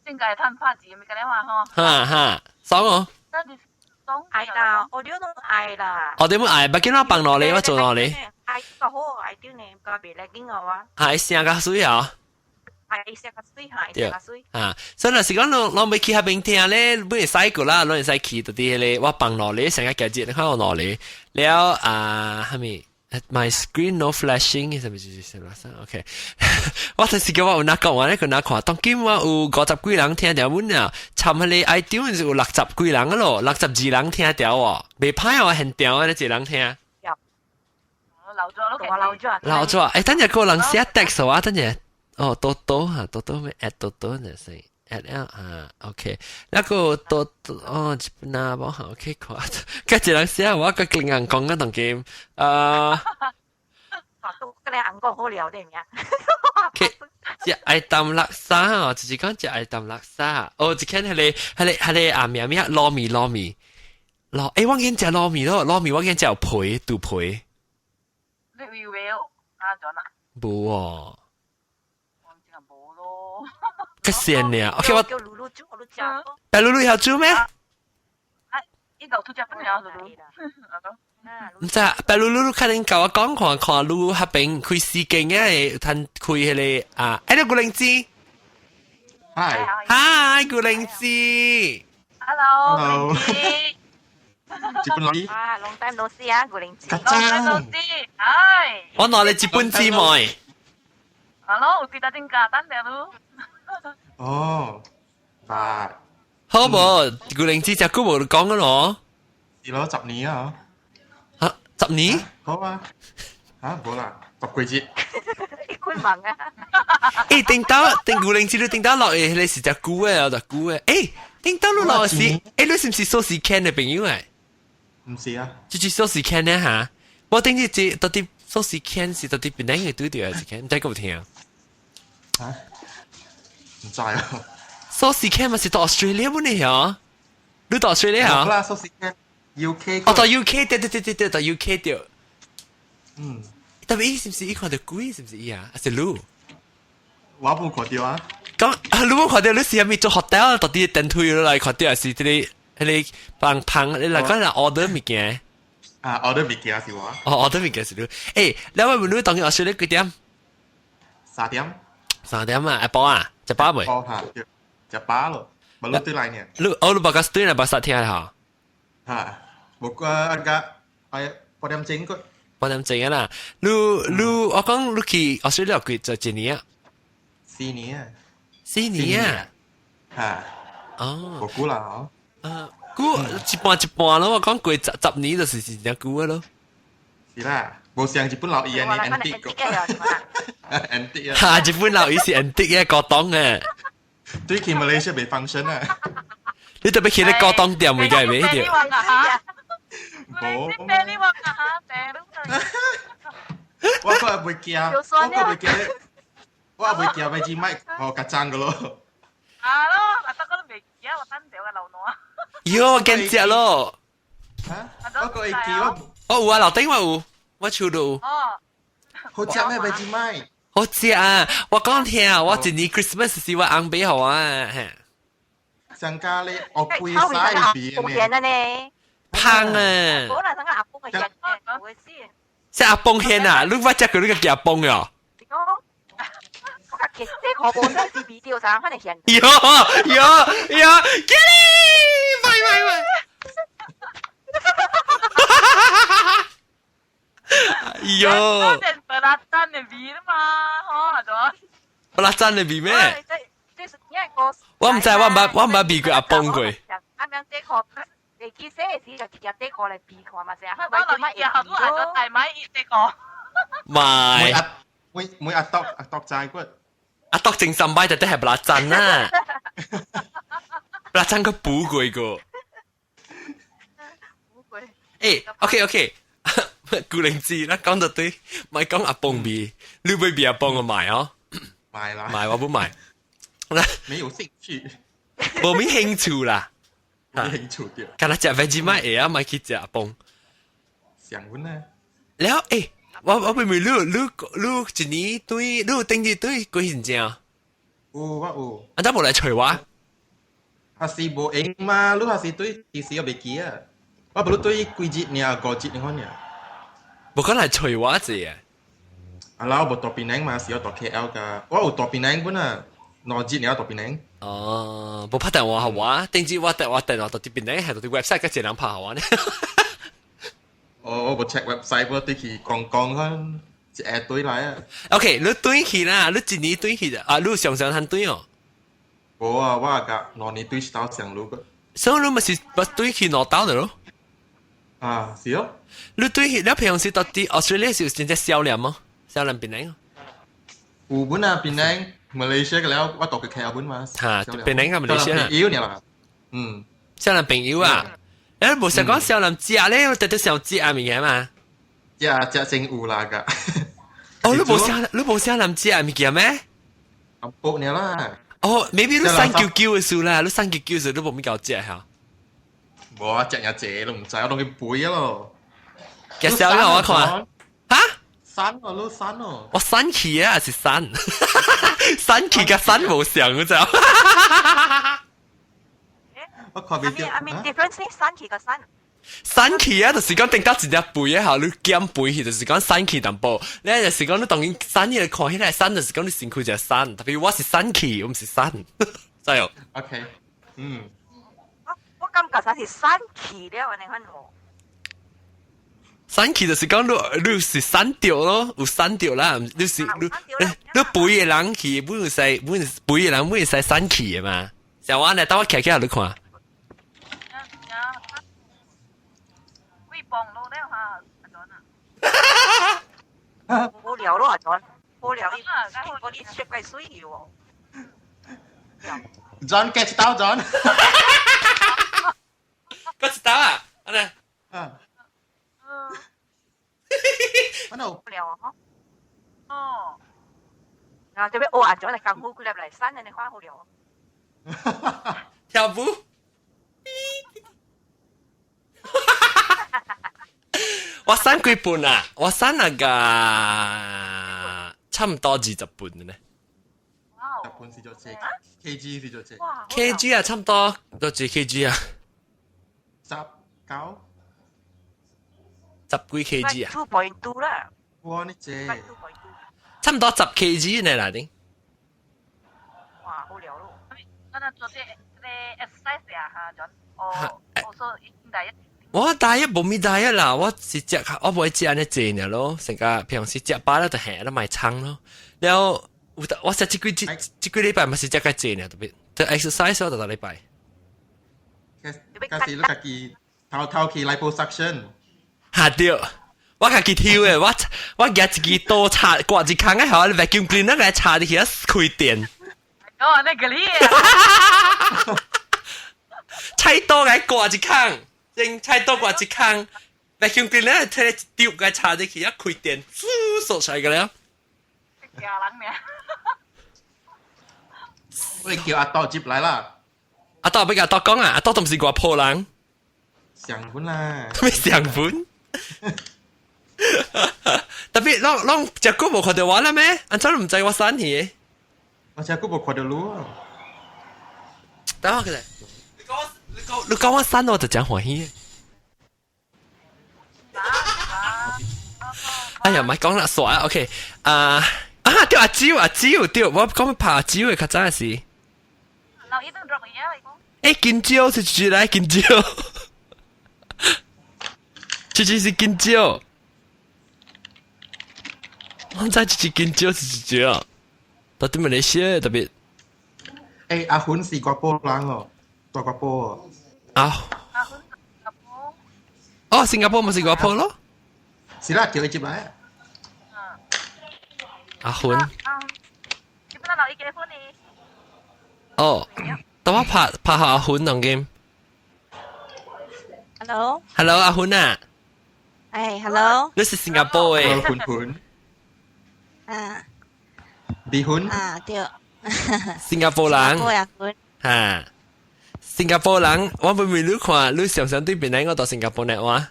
正解攤拍字咪咁樣話嗬。哈，爽哦。愛啦，audio 都愛啦。audio 冇愛，不見我幫攞嚟，我做攞嚟。愛個好愛啲呢，個別嚟見我話。係聲較水啊。係食個水，係食個水。所以若是講攞未去下邊聽咧，本嚟使過啦，攞嚟使去到啲咧，我幫攞嚟成個節日，你看我攞嚟，了係咪 ？My screen no flashing， 係咪就是啦？OK， 我就是叫我有哪講話咧，佢哪看，當今我有50幾人聽條文啊，尋下你 iTunes 有60幾人啊咯，62人聽條喎，未歹我現條啊，你一人聽。留咗，等陣個人寫 text 啊，等陣。多多嚇，多多咩 ？at 多多就係 at OK， แล้วก็多ญี่ปุ่น啊，บ่好 OK ขอก็จะรักเสียว่าก็กลิ่นอังกงก็ต้องเกมก็เลยอังกง好聊啲咩จะไอตำลักษา就是講จะไอตำลักษาจะแค่係你名咩糯米我見只糯米咯，糯米我見只有皮杜皮你will 咗啦冇喎個線呢 ？OK， 我叫露露煮，我都食。但露露要煮咩？一嚿土隻粉有露露。唔知啊，但你可能教我講看你嗰邊開視鏡嘅，攤開迄個啊，哎，你古靈芝 ，Hi，古靈芝 ，Hello，古靈芝，日本佬啊，long time no see 啊，古靈芝，long time no see，係，我攞你日本姊妹 ，Hello，有記得點解單條路？哦，បាទ，好冇，古靈芝就古冇講嘅咯，係咯，10年啊。10年？好啊，嚇冇啦，10季節。คุณมังอ่ะ定古靈芝你定到落嚟，你是隻菇嘅，有隻菇嘅。定到你落時，你是唔是蘇士 can 嘅朋友誒？唔是啊，就是蘇士 can 咧嚇。我定住至到啲蘇士 can 是到啲邊啲嘅對調係 can，唔知講聽。嚇？唔知啊。蘇士 can 咪是到 Australia 本嚟嚇？你到 Australia 嚇？好啦，蘇士 can。UK 哦，到 UK 對，到 UK 對。嗯。特別是唔是依看到鬼是唔是依啊？係路。我冇看到啊。咁你冇看到你係咪做 hotel 到啲電梯落嚟看到係啲棒你嚟講係 order 物件。啊 ，order 物件是我。哦 ，order 物件是你。你話你當日Australia幾點？3點。3點啊？包啊？食飽未？包嚇，食飽咯。咪攞對嚟呢？你報個對嚟報3天嚇。嚇，冇個agak8點鐘個。8點鐘啦，我講你去Australia幾做幾年啊？4年啊。4年啊？嚇。哦。冇估啦嗬。估一半咯，我講過10年就是真正估咯。是啦，冇像日本佬一樣呢 antique 個。antique 啊。嚇！日本佬伊是 antique 嘅古董啊。對佢 Malaysia 未 function 啊。你特別去啲古董店會計未啲？冇。我個會驚，我會驚咪只咪我夾爭噶咯。啊咯，嗱得嗰都未記啊，我單條嘅流浪啊。喲，我驚隻咯。嚇？我個會記我有啊，樓頂我有，我厝度。哦。好食咩？咪只咪。好食啊！我講聽啊，我一年 Christmas 是我翁俾好啊。上家咧，我配晒邊呢？胖啊！可能等阿公嘅人嘅，會先。即阿崩獻啊！你乜只佢呢個叫阿崩呀？其實我本身是 video 上可能獻。Kelly， 喂！本來真嘅 V 嘛，嗬，係咗。本來真嘅 V 咩？我唔知，我唔係 V 佢阿崩佢。啱啱即係你記寫時就入呢個嚟 B 看嘛，成日為咗乜嘢？都係咗大買呢個。每阿篤債骨。阿篤正上班就都係不拉真啦，不拉真佢補佢個。OK， 顧靈芝啦，講得對，咪講阿崩比，你會比阿崩我買哦。買啦。買我不買。沒有興趣。冇咩興趣啦。興趣啲。今日食 Vegemite 啊，咪去食阿崩。想揾啊。แล้ว我ไม่รู้จีนี้ตุ้ยรู้定住ตุ้ยกูเห็นจ้ะอันนั้นบอกอะไรช่วยวะอาศิโบเองมารู้อาศิตุ้ยทีเสียไปกี่อ่ะว่าบรู้ตุ้ยกุยจิเนี่ยกอจินี่คนเนี่ยบอกก็อะไรช่วยวะจีอ่ะเราบอกตัวปีนังมาเสียตัว KL กับว่าตัวปีนังปุ่นอ่ะนอจิเนี่ยตัวปีนังอ๋อบอกพัดแต่ว่าหาวะ定住ว่าแต่ตัวที่เป็นไหน係ตัวที่เว็บไซต์ก็เจ๋ง拍หาวะเนี่ย我冇 check website，我對佢講看，一下對來啊。OK，你對去啦，你一年對去啊，你常睇對哦。冇啊，我個兩年對到上路個。所以你咪是不對去攞到的咯。啊，是哦。你對去，你平時到啲 Australia 是真正少年嗎？少年邊嚟？有本啊，邊嚟？Malaysia 嘅了，我讀嘅 KL 本嘛。嚇，邊嚟嘅 Malaysia？朋友呢啦，嗯。少年朋友啊。誒冇成講少林寺啊咧，我特登上寺啊物件嘛。只正有啦個。哦，你冇少林寺啊物件咩？啊，報你啦。哦 ，maybe 你399嘅數啦，你399嘅數都冇咩夠只嚇。冇啊，只有隻都唔使，我當佢背啊咯。嘅時候咧，我看嚇。山哦，你山哦。我山氣啊，是山。山氣嘅山冇上嗰隻。I mean difference 山氣個山。散氣啊，就是講頂到一隻肥啊，你減肥去，就是講散氣淡薄。你就是講你當然散嘢看起來散，就是講你身軀就散，特別我是散氣，我唔是散，知哦。OK，我感覺啥是散氣了，你看我。散氣就是講你是散掉咯，有散掉啦，你是你肥嘅人去，本肥嘅人本使散氣嘅嘛。像我呢，等我騎你看。放路了哈，阿 John 啊，無聊咯，阿 John， 無聊我啲雪櫃水要喎。John catch 到 John， catch 到啊，安尼，無聊啊，哦，啊，做咩？哦，阿 John 嚟咁好，佢入嚟山人哋花好聊，跳舞。我散幾本啊？我散那個差唔多20本嘅呢。日本試咗隻 ，KG 試咗隻 ，KG 啊，差唔多多幾 KG 啊？19，10幾 KG 啊？2.2啦。哇！呢隻差唔多10 KG 呢，嗱啲。哇，好聊咯。咁啊，做啲exercise 啊，嚇，John。哦，我說應該一。我大一冇咩大一啦，我是食我唔會食安尼濟呢咯，成個平時食飽了就下都賣撐咯。然後我食這幾禮拜咪是食個濟呢，特別就 exercise 我就禮拜。嗰時你自己偷去 liposuction。嚇掉！我自己跳嘅，我夾自己多擦掛一坑嘅後，你 vacuum cleaner 嚟擦啲嘢開電。哦，那個你啊！菜多嚟掛一坑。正菜多掛一坑 ，vacuum cleaner 睇你丟個插入去，一開電，嗖出嚟嘅了。叫人咩？我叫阿多接嚟啦。阿多俾阿多講啊，阿多都唔是個破人。上本啦。咩上本？特別啷隻股冇看到我啦咩？安怎唔知我散去？我隻股冇看到路。等我佢哋。你講我散我就真歡喜。哎呀，唔係講啦，傻啊 ，OK， 對阿蕉，對，我講拍阿蕉嘅較早是。誒，金蕉是住嚟金蕉，是金蕉，我知金蕉是蕉，到底馬來西亞特別。誒，阿훈是個波人哦。多個波啊！哦，新加坡咪新加坡咯。是啦，叫你接嚟。阿훈。哦，等我拍下阿훈當 game。Hello。Hello， 阿훈啊。誒 ，Hello。你是新加坡誒。훈。啊。比훈。啊，對。新加坡人。新加坡阿훈。嚇。新加坡人，我會唔會你看，你常常對邊個到新加坡呢？哇！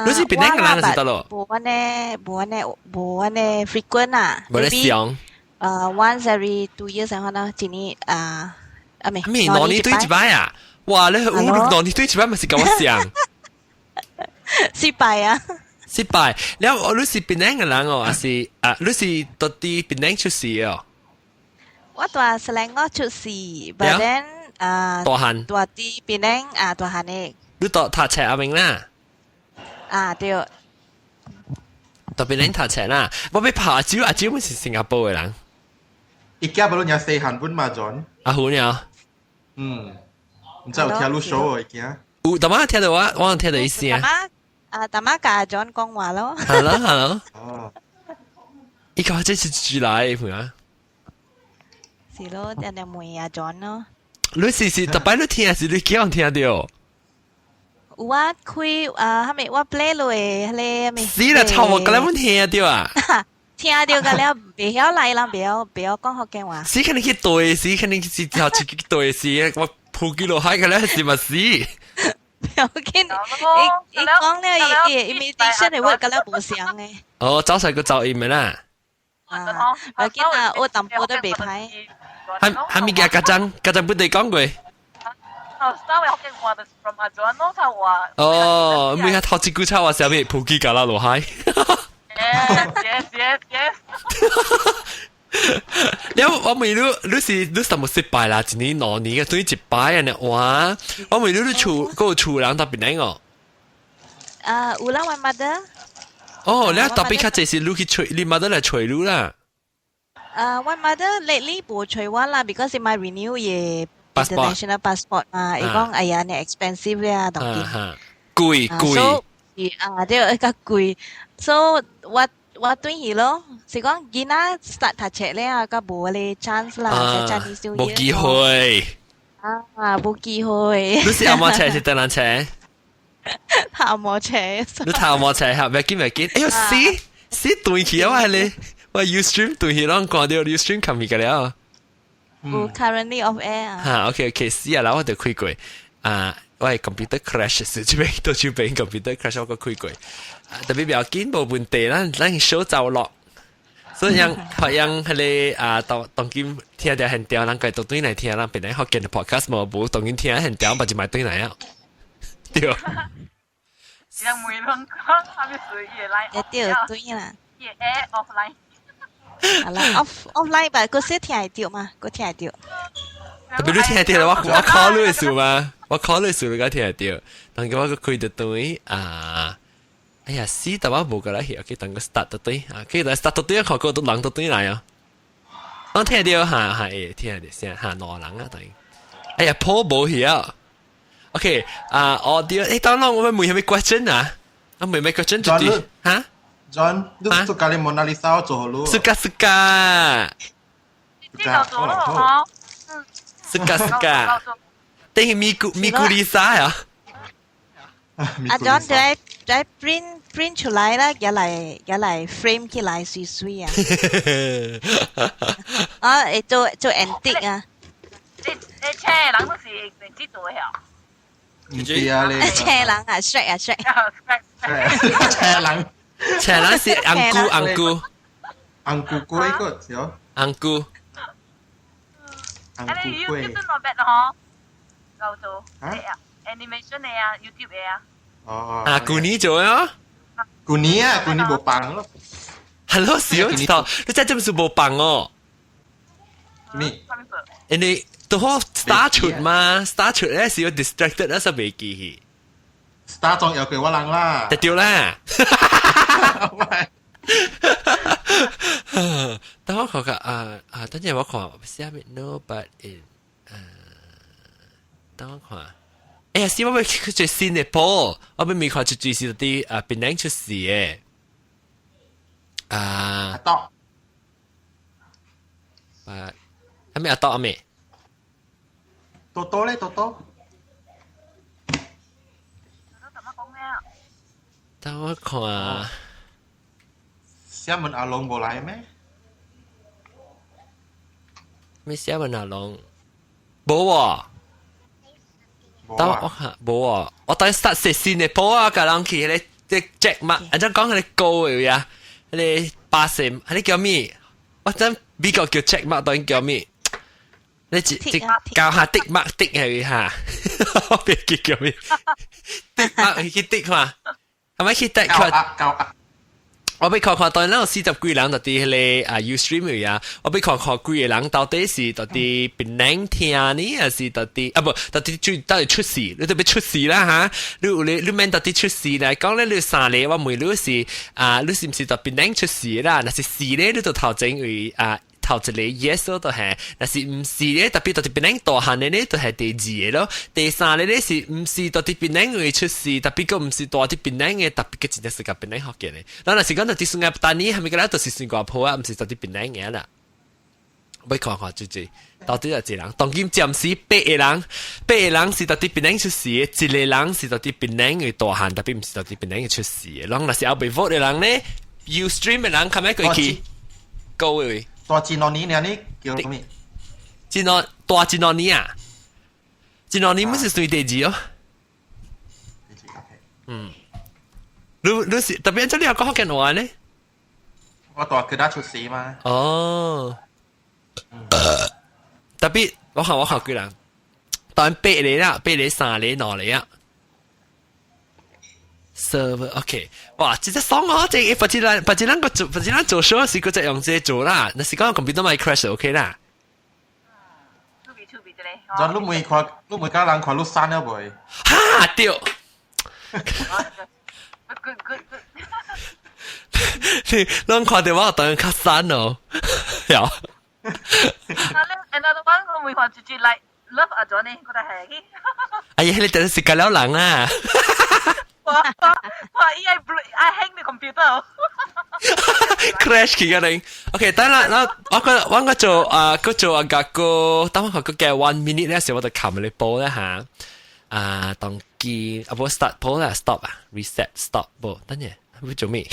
你是邊個人就得咯？冇呢 frequent 啊。冇得上。once every 2 years 然後呢，今年咩？攞你對一擺啊！哇！你攞你對一擺咪是跟我上？失敗啊！失敗。然後你是邊個人哦？還是你是到底邊個出事哦？我大สแลงก็出事 but then 大漢大啲邊呢大漢呢你讀冊阿明啦對讀邊呢讀冊啦我俾拍阿蕉咪是新加坡嘅人而家不論有四韓文嘛 John 阿훈呀唔知有聽你 show 而家有大媽聽到我聽到意思大媽教 John 講話咯 hello 依個真係住嚟朋友是咯，人哋妹啊 John 咯。你是特別你聽是你幾樣聽到？我開係咪我 play 落嚟係咪？是啦，臭我咁樣聽到啊！聽到㗎了，別曉嚟啦，別曉講福建話。是肯定去對，是肯定是條自己對是，我鋪幾落海㗎咧，是咪是？別緊，你講咧，imitation 係會㗎咧冇聲嘅。哦，早上個噪音咪啦。我見我淡薄都未歹。係咪嘅家陣不對講過？稍微福建話就 from 阿左攞頭話。哦，每下頭一句抄話寫咩？普吉加拉羅海。Yes。我問你什麼失敗啦？一年兩年嘅對一擺人嘅話，我問你厝嗰個厝人特別靚哦。有啦，我 mother。哦，你特別較濟是你去吹，你 mother 嚟吹你啦。我 mother lately 冇吹我啦，because in my renew 嘅 international passport 嘛，伊講哎呀，你 expensive 咧，當然。貴。所以對，一個貴。So 我對佢咯，是講囡仔 start 讀冊咧，個冇咧 chance 啦，就 Chinese New Year。冇機會。冇機會。你是阿摩車是德蘭車？頭摩車。你頭摩車嚇，咪見。哎呦，死對起啊！我 Ustream 對起咯，講到 Ustream 琴日嘅了。currently off air 啊。OK， 死啊！啦，我就開過。我係 computer crash 時，準備到準備 computer crash 我個開過。特別比較緊冇問題啦，咱手走落。所以學樣係當今聽到很屌，咱個都對嚟聽，咱本來學見嘅 podcast 冇當今聽很屌，咪就買對嚟啊。對。像每輪講，係咪屬於來？對啦。夜 offline。係啦，offline 吧，嗰時聽係掉嘛，嗰聽係掉。特別你聽係掉，我考慮數嘛，我考慮數你個聽係掉，但係我個開得對哎呀，死！但我冇個啦，佢等個 start 得對佢嚟 start 得對，學個都冷得對嚟啊！我聽到係聽到先兩人啊，等於哎呀，破冇嘢。OK 我啲當然我們每係咪 question 啊？我每 question 就啲嚇。John， 你suka le Mona Lisa做好 Suka。知道做咯，Suka。等於咪咕 Lisa 啊？John 在 print 出來啦，也嚟 frame 起來水做 antique 啊！你車人都是唔知做嘅唔知啊你。車人啊 ，shake。車人是昂姑龜個有。昂姑。YouTube 都 not bad 嗬，夠做 animation 嚟啊 ，YouTube 嚟啊。古尼做啊？古尼冇棒咯。係咯，少知道，你真係唔係冇棒哦。咩？你都好 start 出嘛 ，start 出咧是要 distracted 啦，就未記起。start 仲有佢我諗啦。就掉啦。但我覺得等陣我看下面 no but in 等我看。哎呀，我去做新加坡，我未看最是啲檳榔出事嘅。阿多，係咪阿多咩？多咧，多。等我看。寫文阿龍冇嚟咩？咩寫文阿龍？冇喎。但我看冇喎，我當 start 食新加坡啊，個人去嗰啲 Jack Ma，阿張講嗰啲高嘅呀，嗰啲80，嗰啲叫咩？我真美國叫 Jack Ma，當然叫咩？你教下的 Mark 的係嚇，我別記叫咩？的 Mark 去的嘛，係咪去的佢？我俾看當然啦，40幾人就啲咧Ustream 嚟啊！我俾看幾個人到底是到啲檳榔聽呢，還是到啲不到啲到底出事？你特別出事啦嚇！你免到啲出事嚟講咧，你三咧我問你是你是唔是到檳榔出事啦？那是4咧，你就頭整為頭一個 yes 都係，但是唔是咧，特別到啲檳榔大漢嘅咧，就係第2個咯。第3個咧是唔是到啲檳榔會出事，特別個唔是大啲檳榔嘅，特別嘅真係是個檳榔學嘅咧。嗱，若是講到啲新加坡呢，係咪個咧就是新加坡啊？唔是到啲檳榔嘅啦。我看看最到底有幾人？當今暫時8個人是到啲檳榔出事嘅，1個人是到啲檳榔嘅大漢，特別唔是到啲檳榔嘅出事嘅。嗱，若是後備 vote 嘅人咧 ，Ustream 嘅人，係咪佢去高嘅？大戰羅尼呢叫咩？大戰羅尼啊！戰羅尼唔是屬於第2哦。你是特別真係有講福建話呢？我大佢打出事嘛。哦。特別我學幾人，當8嚟啦，8嚟3嚟2嚟啊。server OK， 哇！即係爽哦，即係不知咱做 show 時，佢就用這做啦。那時講 computer 咪 crash OK 啦。就你每家人看你刪了未？哈對。你看到我當然較刪哦，有。another one 我每看就嚟 love 啊咗呢，覺得係。哎呀，你等時間了人啊！哇！I hang the computer。crash 起個零。OK， 等啦，然後我做個，等我個嘅1 minute 咧時，我就撳你播咧嚇。當機冇 start 播啦 ，stop 啊 ，reset stop 播，等陣會做咩？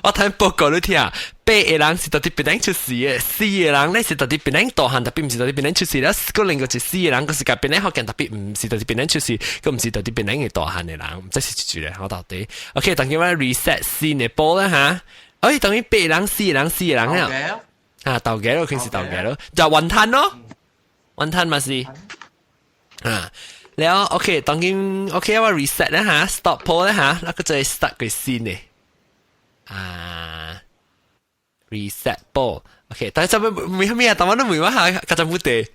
我睇報告你聽啊，8個人是到底邊樣出事嘅，4個人咧是到底邊樣大漢，特別唔是到底邊樣出事啦。嗰另個就4個人，嗰時間邊樣學嘅特別唔是到底邊樣出事，佢唔是到底邊樣嘅大漢嘅人，即係住咧，我到底。OK， 等於我 reset 先嚟播啦嚇。哎，等於8個人、4個人啦。鬥嘅咯，佢是鬥嘅咯，就雲吞咯，雲吞咪是。แล้ว OK 當然 OK 我 reset 啦嚇 stop 播啦嚇，แล้วก็จะ start 佢先咧reset 播 OK 但係就唔咩啊，但我都唔話嚇，佢就冇得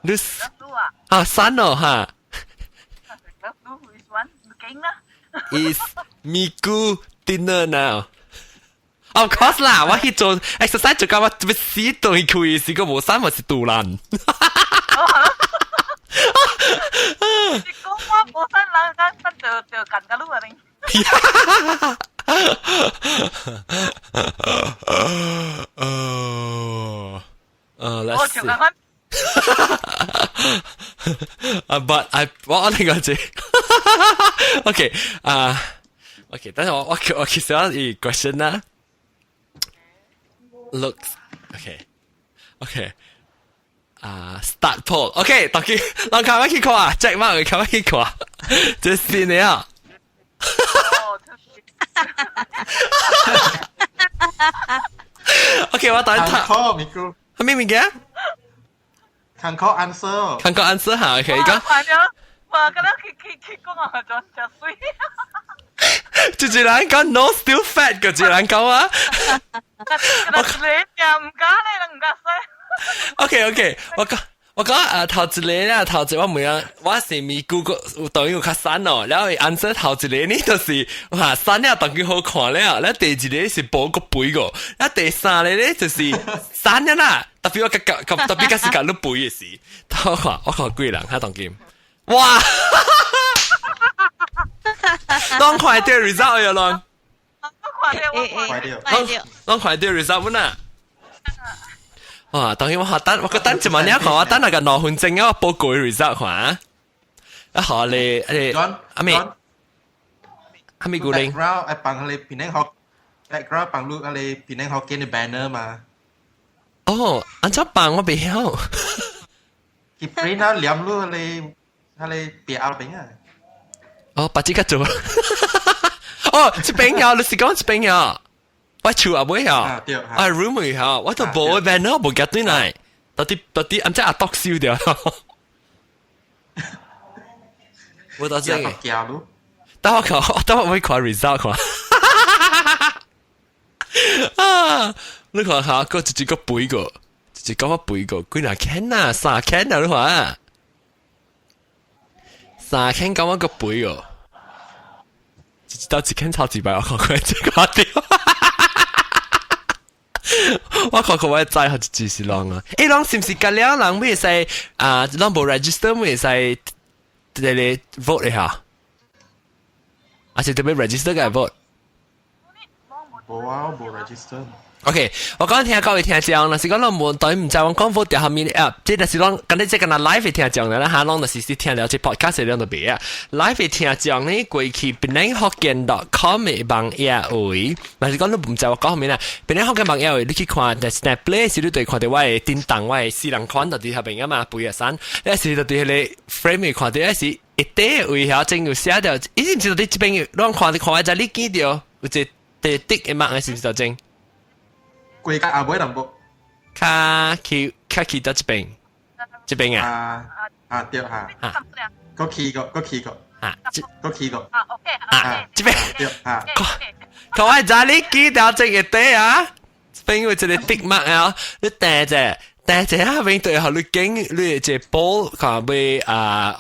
你刪咯嚇 is Miku dinner now of course 啦，我去做 exercise 做緊我做死到去佢是個冇刪，我是杜蘭你講我冇刪啦，咁就緊㗎咯你。let's see. But我另外隻，OK OK， 但係我其實有一個 question 啦 ，looks OK。start poll OK 當佢讓佢去看啊 Jack 媽佢去看這是你啊OK 我等一下係咩名嘅看 call answer 看 call answer 嚇 OK 而家哇覺得佢講啊就衰就自然講 no still fat 個自然講啊我唔加你唔加衰OK， 我講頭一個啦，頭一個我唔樣，我是咪估個當然有較刪咯，然後 answer 頭一個呢就是哇刪了當佢好看了，然後第二個是補個背個，然後第三個咧就是刪了啦，特別我特別嗰時間都背嘅事，我看幾人喺當劍，哇，當快啲 result 呀咯，當快啲 result 呐。哇！當然我覺得就問你看我等那個2分鐘我報告 result 看，啊好你阿妹古靈 background ไอ้ปังอะไรพี่น้องเขา background ปังลูกอะไรพี่น้องเขาเกณฑ์ใน banner มาอันจะปัง我未曉其實那兩路อะไรเปียเอาไปไง把這個做這邊有你是講這邊有我厝也袂曉，我 room 袂曉，我都無 banner 無夾對來，到底安怎阿篤燒掉？我到這個，等我看 result 看，你看下，個一個背個，一個我背個，幾若 can 啊，3 can 啊，你看，3 can 咁我個背個，一到1 can 超幾百，我看佢這個掉。我看我知佢只是狼啊！誒，狼是唔是隔了人會使狼無 register 會使嚟 vote 嚟下？還是特別 register 嘅 vote？冇啊，冇 register。OK， 我講聽各位聽眾，若是講咱無對唔知我講貨掉下面 app， 即係是講今日即係嗱 live 聽眾啦，嚇，咱就是聽了即 podcast 兩度別啊 ，live 聽眾呢過去penanghokkien.com 嘅網頁位，若是講你唔知我講後面啊，penanghokkien 網頁位你去看，但係 Snapplay 是你對看到我嘅電檔，我係私人款到啲下邊啊嘛，背日山，有時到啲你 frame 看到有時一啲位嚇正要寫掉，以前知道啲這邊讓看下就你見到有隻第滴嘅碼係是唔是就正？貴價阿妹淡薄，卡 Q 卡去到这边啊。對嚇。個 key 個啊，個 key 個啊 OK 這邊對啊。佢話就你記到這個對啊，因為這個 Big Mac 啊，你帶着啊，邊對後你經你這波看被可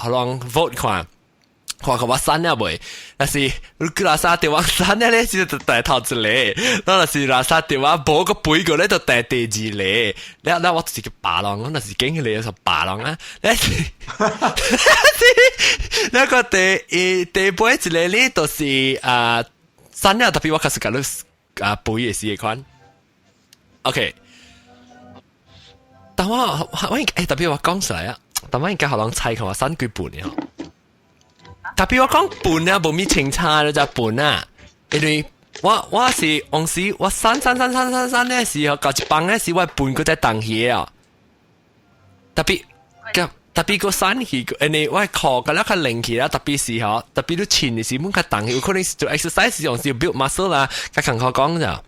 能 vote 看我刪了未？但是你拉沙電話刪了咧，就帶頭一個，那是拉沙電話冇個背個咧，就帶第二個。那我自己霸狼，我那是經你就霸狼啊。那個第背一個咧，都是刪了，特別我開始講你背嘅事款。OK， 但我特別我講出來啊，但我應該好難猜看我刪幾半嘅。特別我講半啊，冇咩清差了就半啊，因為我是往時我刪咧時候，搞一幫咧時我半個在當起啊，特別個刪起，因為我靠個了個靈起啦，特別時候特別都前嘅時冇個當起，有可能是做 exercise 用是 build muscle 啦，佢同我講就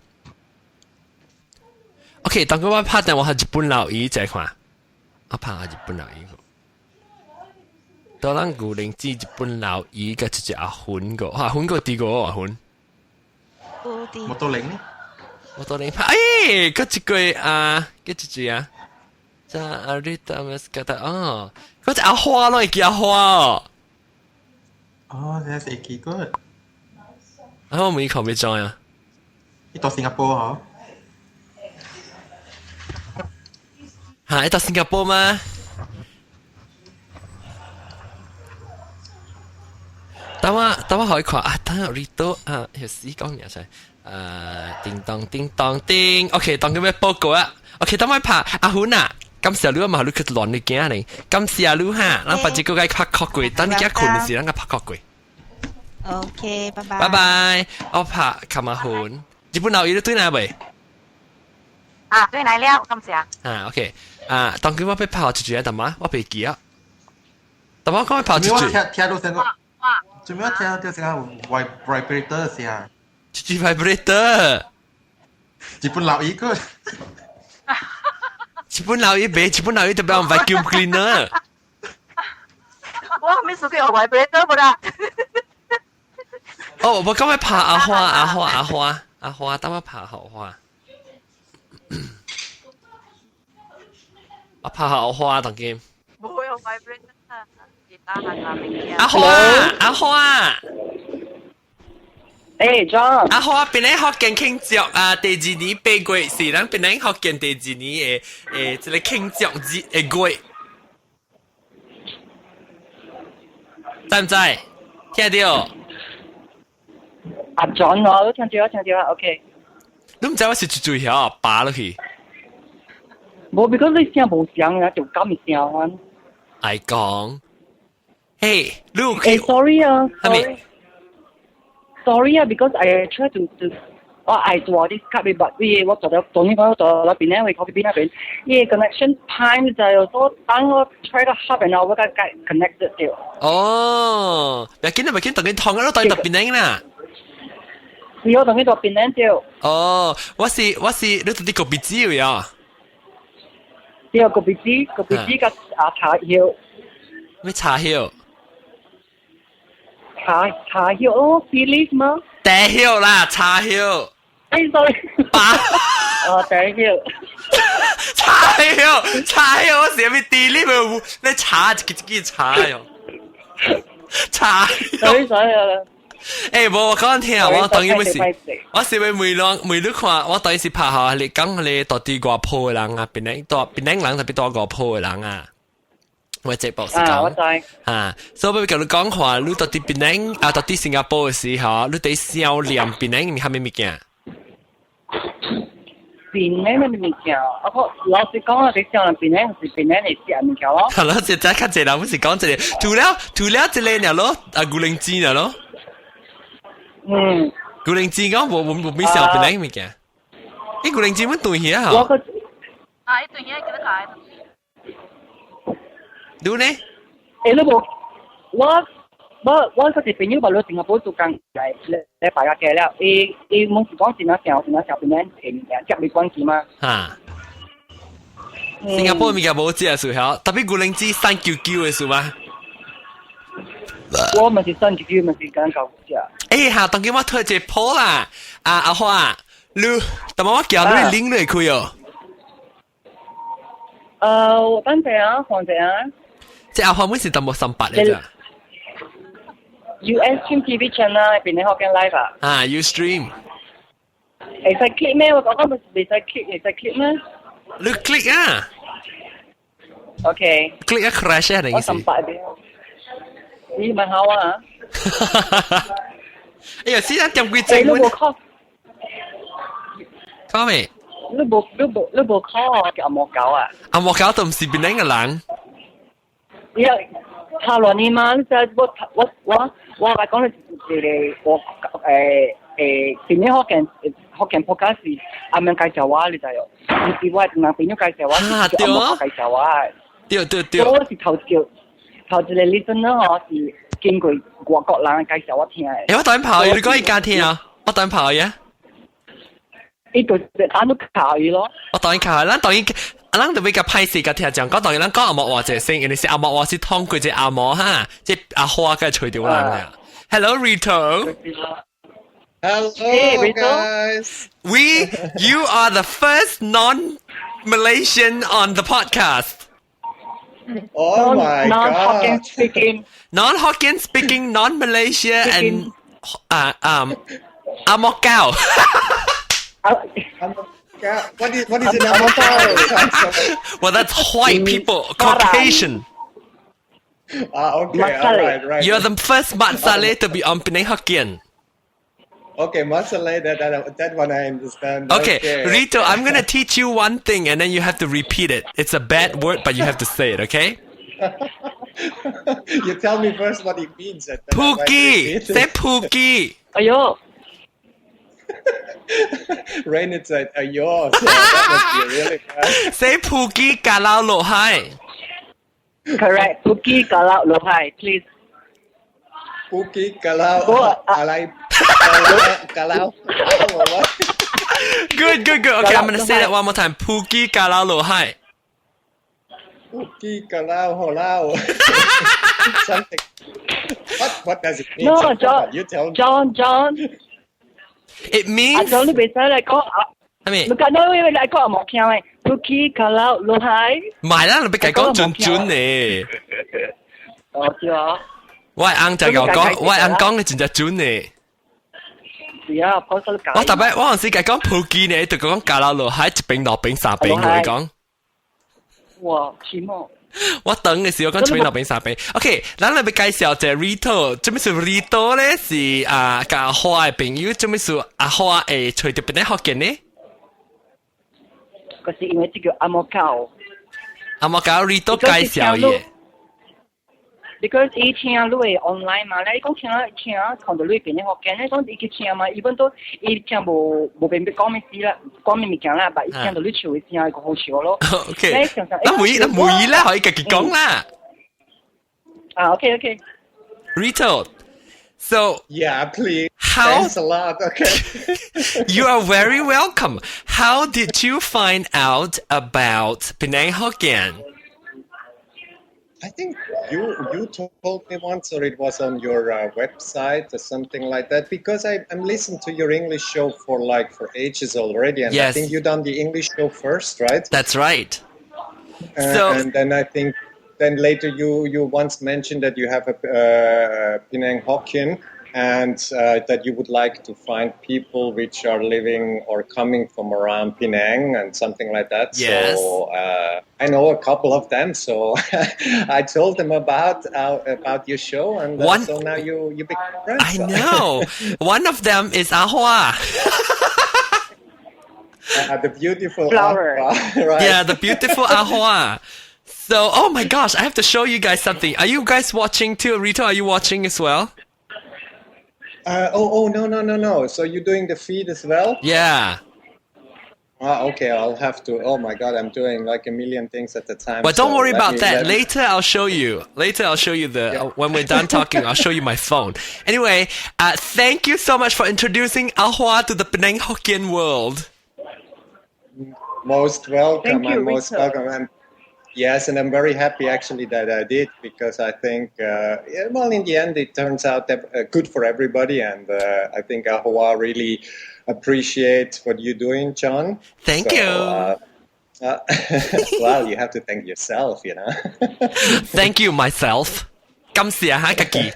，OK， 當我拍定我係日本老姨再看，我拍下日本老姨。當咱古靈知日本老姨嘅只阿훈個，훈個第個阿훈。冇到零呢？冇到零拍，哎，嗰一句嗰一句啊，就阿瑞達咪覺得哦，嗰隻阿花咯，叫阿花哦。哦，你係幾個？我冇考未中啊。你到新加坡嗬？你到新加坡嗎？等我可以看啊，等我 read 到啊，有時講嘢先。叮當叮當叮 ，OK， 當佢咩報告啊 ？OK， 等我拍阿훈啊，今時你話嘛，你佢亂你驚你，今時啊你哈，咱把這個該拍確櫃，等你一困嘅時，咱個拍確櫃。OK，拜拜。拜拜，我拍琴阿훈，日本老姨你對哪位？對來了，今時啊。OK，當佢我被拍一句啊，等我被記啊，等我講佢拍一句。聽到成個。做咩聽到成個 vibrator 先啊？一 vibrator， 日本老姨個，日本老姨特別用 vacuum cleaner。我沒試過用 vibrator 不啦。哦，我今日拍阿花，等我拍阿花。我拍阿花當劍。冇用 vibrator。阿花，John， 阿花邊咧學見慶祝第二年8月是咱邊咧學見第二年即個慶祝節嘅月，知唔知？聽到？阿 John 我聽到 ，OK。你唔知我是最曉扒落去？冇 ，because 你聲冇聲啊，就咁嘅聲啊。I 講。Hey, look. Sorry 啊 ，sorry 啊 ，because I try to I 做啲 cut but 我做到邊咧，會 copy 邊那邊，connection time 就係說當我 try 個 hub 然後我個 get connected 掉。哦，唔緊，等佢同我都對特別靚啦。我同佢特別靚掉。哦，我是你做啲個別字呀？掉個別字個茶葉。咩茶葉？茶葉哦 ，Philip 嗎？茶葉啦，茶葉。sorry。茶葉。茶葉，我成日咪 delete 你茶幾茶喲？茶葉。sorry 啦。冇我講聽啊，我當然冇事。我是為每日看，我當然是拍下你講你到底個鋪嘅人啊，邊人特別多個鋪嘅人啊。我直播時講，所以我叫你講話，你到底邊領到底新加坡嘅時候，你哋少量邊領係咩物件？邊領咩物件？我老實講啊，你少量邊領是邊領嚟食物件咯。係咯，就真係較濟人，唔是講這個，除了這類呢咯，古靈精呢咯。古靈精講我咩少邊領物件？古靈精乜對嘢啊？一對嘢幾多睇？你呢？你冇，我嗰時朋友話你新加坡做工嚟擺下嘅啦。冇時講前兩時邊咧接你關係嘛？新加坡物件冇食數嚇，特別古靈芝399嘅數嗎？我咪是399，咪是揀舊隻。誒，下當今我推隻鋪啦，阿花，你，但我叫你拎嚟佢哦。我等陣啊，放陣啊。即係阿花妹是特冇300嚟咋？US Stream TV channel 邊你學緊 live 啊？啊 ，Ustream。會使 click 咩？我講緊未使 click，會使 click 咩？你 click 啊 ？OK。click 一 crash 係點意思？我300啲。咦，咪好啊！哎呀，先生點幾正喎？call 咩？你冇 call 叫阿莫狗啊？阿莫狗都唔是邊個人？因為塔羅尼嘛，即係我嚟講咧，我邊啲學緊 podcast 阿明介紹話你就有，你話嗱邊啲介紹話，叫阿莫介紹話。對。我是頭一個 listener 我是經過外國人介紹我聽嘅。誒，我當然跑你講依家聽啊！我當然跑嘅。呢個單都靠佢咯。我當然靠，咱當然，咱就比較歹勢個聽講，當然咱講阿莫話就聲，人哋是阿莫話是通過隻阿莫哈，即阿花嘅吹掉人嘅。Hello Rito. Hello guys. You are the first non-Malaysian on the podcast. Oh my non-Hokkien god. speaking. Non-Hokkien speaking, non-Malaysia and Amokau. What is it now? Well, that's white people, Caucasian. Okay, right. You're the first Mat Saleh to be on Penang Hokkien. Okay, Masale, that one I understand. Okay, Rito, I'm going to teach you one thing and then you have to repeat it. It's a bad word, but you have to say it, okay? You tell me first what it means. Pookie! Say Pookie! Ayo! Rain, it's ayo, so that must be really bad. Say Pookie Kalau Lohai. Correct. Pookie Kalau Lohai, please. Pookie Kalau Alay Kalau. Good. Okay, I'm going to say that one more time. Pookie Kalau Lohai. Pookie Kalau Holau. Something. What does it mean? No, John. You tell me. John. It means... John,你別使嚟講。I mean... 你講你嚟講冇聽喂。Pookie Kalau Lohai。唔係啦，你別解講準呢。我知啊。我啱就講，我啱講嘅真係準呢。係啊，我特別我嗰陣時講 Pookie 呢，就講加拉路喺一邊落邊三邊嚟講。哇，黐毛！我等嘅時候講一邊落邊三邊。OK，咱嚟介紹隻 Rito，做咩事 Rito 咧是甲阿花嘅朋友，做咩事阿花誒隨住邊啲學嘅呢？嗰是因為這個阿莫狗。阿莫狗 Rito 介紹嘢。Because 以前你係 online 嘛，你講聽看到你邊啲學嘅，你講你去聽嘛，一般都以前冇邊講咩事啦，講咩物件啦，但以前到你笑嘅聲係個好笑咯。OK，那每咧可以自己講啦。OK。Rito, so yeah, please. Thanks a lot. Okay. You are very welcome. How did you find out about Penang Hokkien? I think you told me once, or it was on your website or something like that, because I'm listening to your English show for ages already, and yes. I think you done the English show first, right? That's right. And then I think later you once mentioned that you have a Penang Hokkien, and that you would like to find people which are living or coming from around Penang and something like that. Yes. So I know a couple of them, so I told them about your show, and so now you become friends. I know. One of them is Ahua. The beautiful flower. Right? Yeah, the beautiful Ahua. So, oh my gosh, I have to show you guys something. Are you guys watching too? Rito, are you watching as well? No. So you're doing the feed as well? Yeah. Okay, I'll have to. Oh my god, I'm doing like a million things at the time. But don't worry about that. Later I'll show you. When we're done talking, I'll show you my phone. Anyway, thank you so much for introducing Ahua to the Penang Hokkien world. Most welcome. Thank you, I'm most Richard. welcome. And yes, and I'm very happy actually that I did because I think, well, in the end, it turns out good for everybody. And I think Ahoa really appreciates what you're doing, John. Thank you. Well, you have to thank yourself, you know. Thank you, myself. 感謝下自己。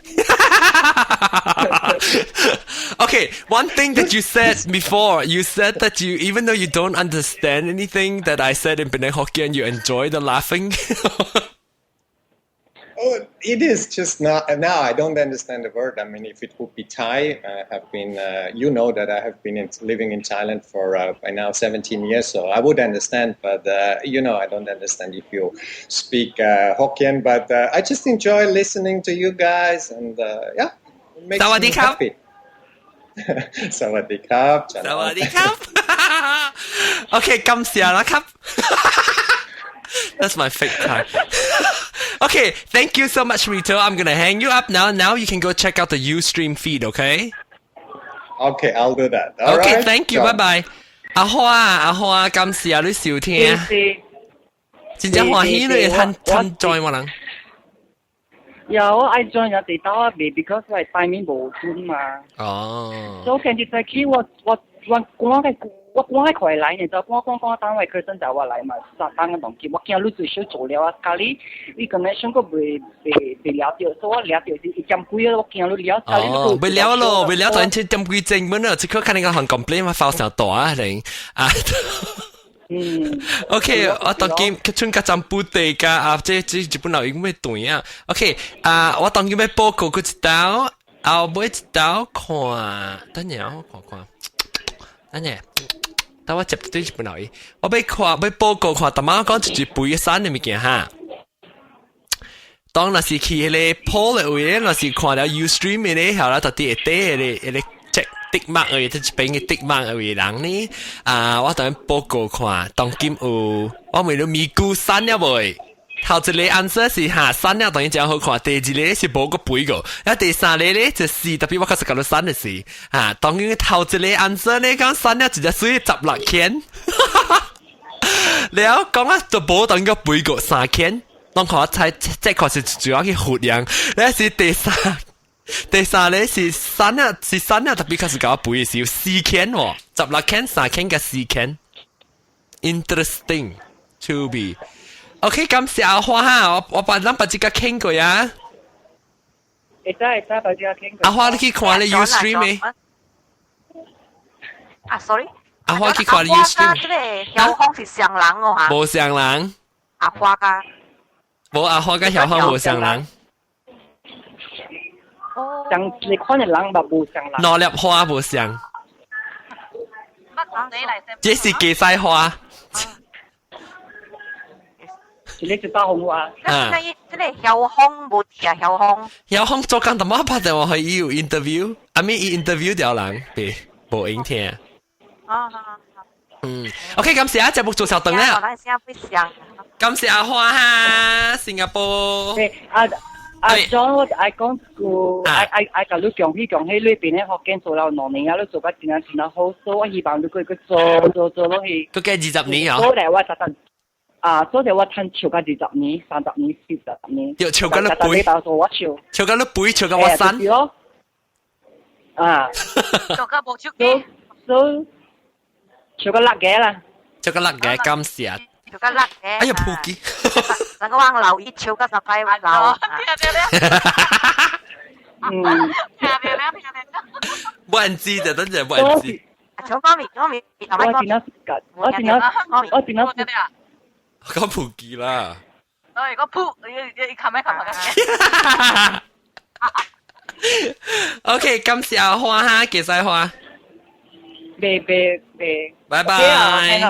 Okay, one thing that you said before, you said that you, even though you don't understand anything that I said in Penang Hokkien, you enjoy the laughing. Oh, it is just not now. I don't understand the word. I mean, if it would be Thai, I have been. You know that I have been living in Thailand for by now 17 years, so I would understand. But you know, I don't understand if you speak Hokkien. But I just enjoy listening to you guys, and yeah, it makes me happy. สวัสดีครับ สวัสดีครับ Okay, 感謝啦ครับ That's my fake time. Okay, thank you so much, Rito. I'm gonna hang you up now. Now you can go check out the Ustream feed, okay? Okay, I'll do that. All okay, right? thank you. Bye bye. 阿花，感謝你收聽。真正歡喜你趁在冇人。有我愛 join 有地刀啊，because 我係帶面無準嘛。哦。所以其實係我趕佢嚟呢，就趕單位佢真就話嚟嘛，實單嘅同結，我見你最少做了啊，咖喱你個呢上個未了掉，所以我了掉是一點幾咯，我見你了，咖喱都未了咯，未了，當然點幾正本啊，即刻看你個行 complain 嘛，發上大啊，你啊。OK， 我當今佢春個站布地㗎啊，即日本流已經咩斷啊。OK， 我當今咩報告佢一道，後尾一道看，等陣我看，等陣，等我接對日本流，我要報告看，但係我講一背嘅山嘅物件哈。當那是去迄個 poll 嘅位咧，那是看到 Ustream 嘅咧，後來特啲迄個滴墨嘅，即係邊嘅滴墨嘅人呢？我當報告看，當今有我咪都咪估三了未？頭一個 answer 是嚇三了，當然真好看。第二個是冇個背個，第三個咧就4，特別我確實講到3嘅事嚇。當然頭一個 answer 咧講三了，直接水16件，然後講啊就冇當個背個3件，當看我猜即確實主要去活樣，呢是第三咧是三日，特別開始搞背嘅時候4件喎，16件、3件嘅4件 ，interesting to be。OK， 感謝阿花哈，我把自己傾過呀。會得把自己傾過。阿花你去看你 Ustream 未？啊 ，sorry。阿花去看你 Ustream。即係小康是上人哦嚇。冇上人。阿花噶。冇阿花跟小康冇上人。像你看嘅人咪無像人。攞粒花冇上。這是幾細花？你知道紅話？即係小康冇啊，小康。小康做緊點乜拍電話去要 interview？I mean interview 條人別冇影聽。OK， 感謝節目做稍等啦。感謝阿花哈，新加坡。John， 我愛講個，愛教你講起裏邊咧，學緊做了2年啊，你做得真好，所以我希望你佢做落去。佢計20年啊？所以我特登所以我趁超過20年、30年、40年。要超過你背？超過你背，超過我身。超過冇超過。超過6嘅啦。超過6嘅，感謝。超過6嘅。哎呀，撲街！能夠話留意超過10塊話留。冇人知就等陣冇人知。超方面，我講撲街啦。如果撲，你冚。OK， 感謝阿花哈，幾細花。拜拜。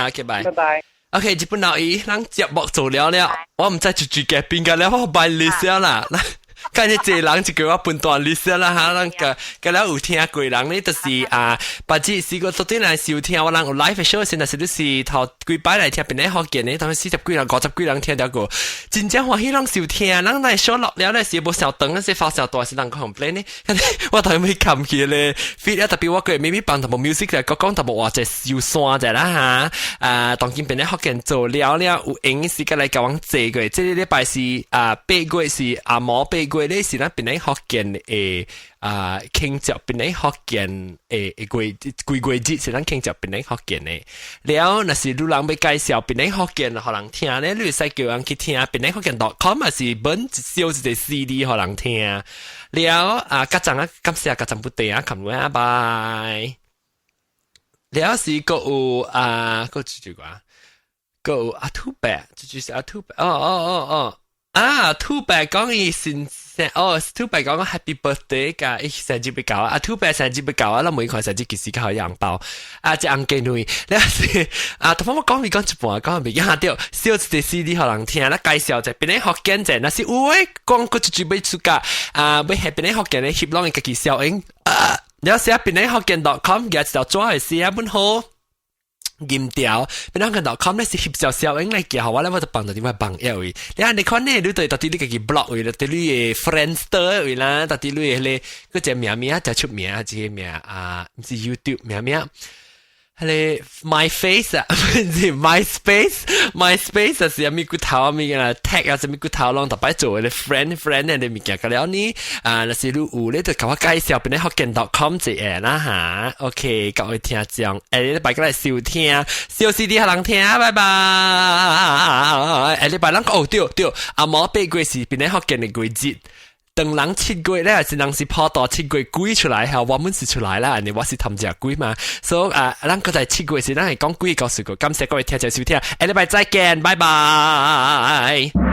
OK，拜拜。OK， 日本佬伊，咱節目做了，我唔知就住嘅邊個了，我拜你先啦。今日這人就叫我分段歷史啦嚇，咱了有聽過人呢，就是把這試過昨天來收聽，我人有 live show，現在是都是頭幾擺來聽，邊咧學見呢，當時40幾人、50幾人聽到過，真正歡喜人收聽，人來 show 落了咧是無小長，是發小大是人 complain 呢，我頭尾冚起咧 ，feed 特別我個maybe 幫特部 music 嚟講特部話就燒山者啦嚇，當今邊咧學見做了有影時間來教我這個，這禮拜是8月是阿毛8月。呢是咱邊咧學見誒慶祝邊咧學見誒季節是咱慶祝邊咧學見誒，了若是有人要介紹邊咧學見，互人聽咧，你會使叫人去聽邊咧學見.com 啊是本小一個 CD 互人聽，了家陣啊感謝家陣不地啊，琴晚拜，了是個有個住個個有too bad，就是too bad，哦。Too bad 講伊先，Too bad 講 Happy Birthday 噶，伊生日要搞，Too bad 生日要搞啊，咱每款生日其實較有紅包，即紅雞女，你是頭先我講咪講一半，講咪講掉，小一個 CD 互人聽，咱介紹者，邊咧學見者，若是有誒講個一句要出價，要係邊咧學見咧，翕攏伊家己效應，了寫邊咧學見.com 嘅就做係寫本好。nghiêm調，邊兩個.com 咧是翕照效應嚟嘅，我咧我就幫到點解幫嘢位，你看呢，你對到底你自己 blog 位啦，對你嘅 Friendster 位啦，到底你嘅咧嗰隻名就出名，即係名唔是 YouTube 名。係 My Face 啊，唔是 MySpace 就是有咪骨頭啊咪啊 tag 啊，就咪骨頭咯，特別做嘅 friend 咧，你咪見嘅了呢那是你有咧就甲我介紹邊咧學見.com 這樣啦嚇 ，OK， 各位聽眾，你拜過來收聽，小 CD 互人聽，拜拜。你拜人講對，阿毛8月是邊咧學見嘅季節。等人7月咧，還是人是破到7月鬼出來哈，我們是出來啦，你我是探隻鬼嘛，所以咱個在7月時，咱係講鬼告訴個，感謝各位聽眾收聽，下禮拜再見，拜拜。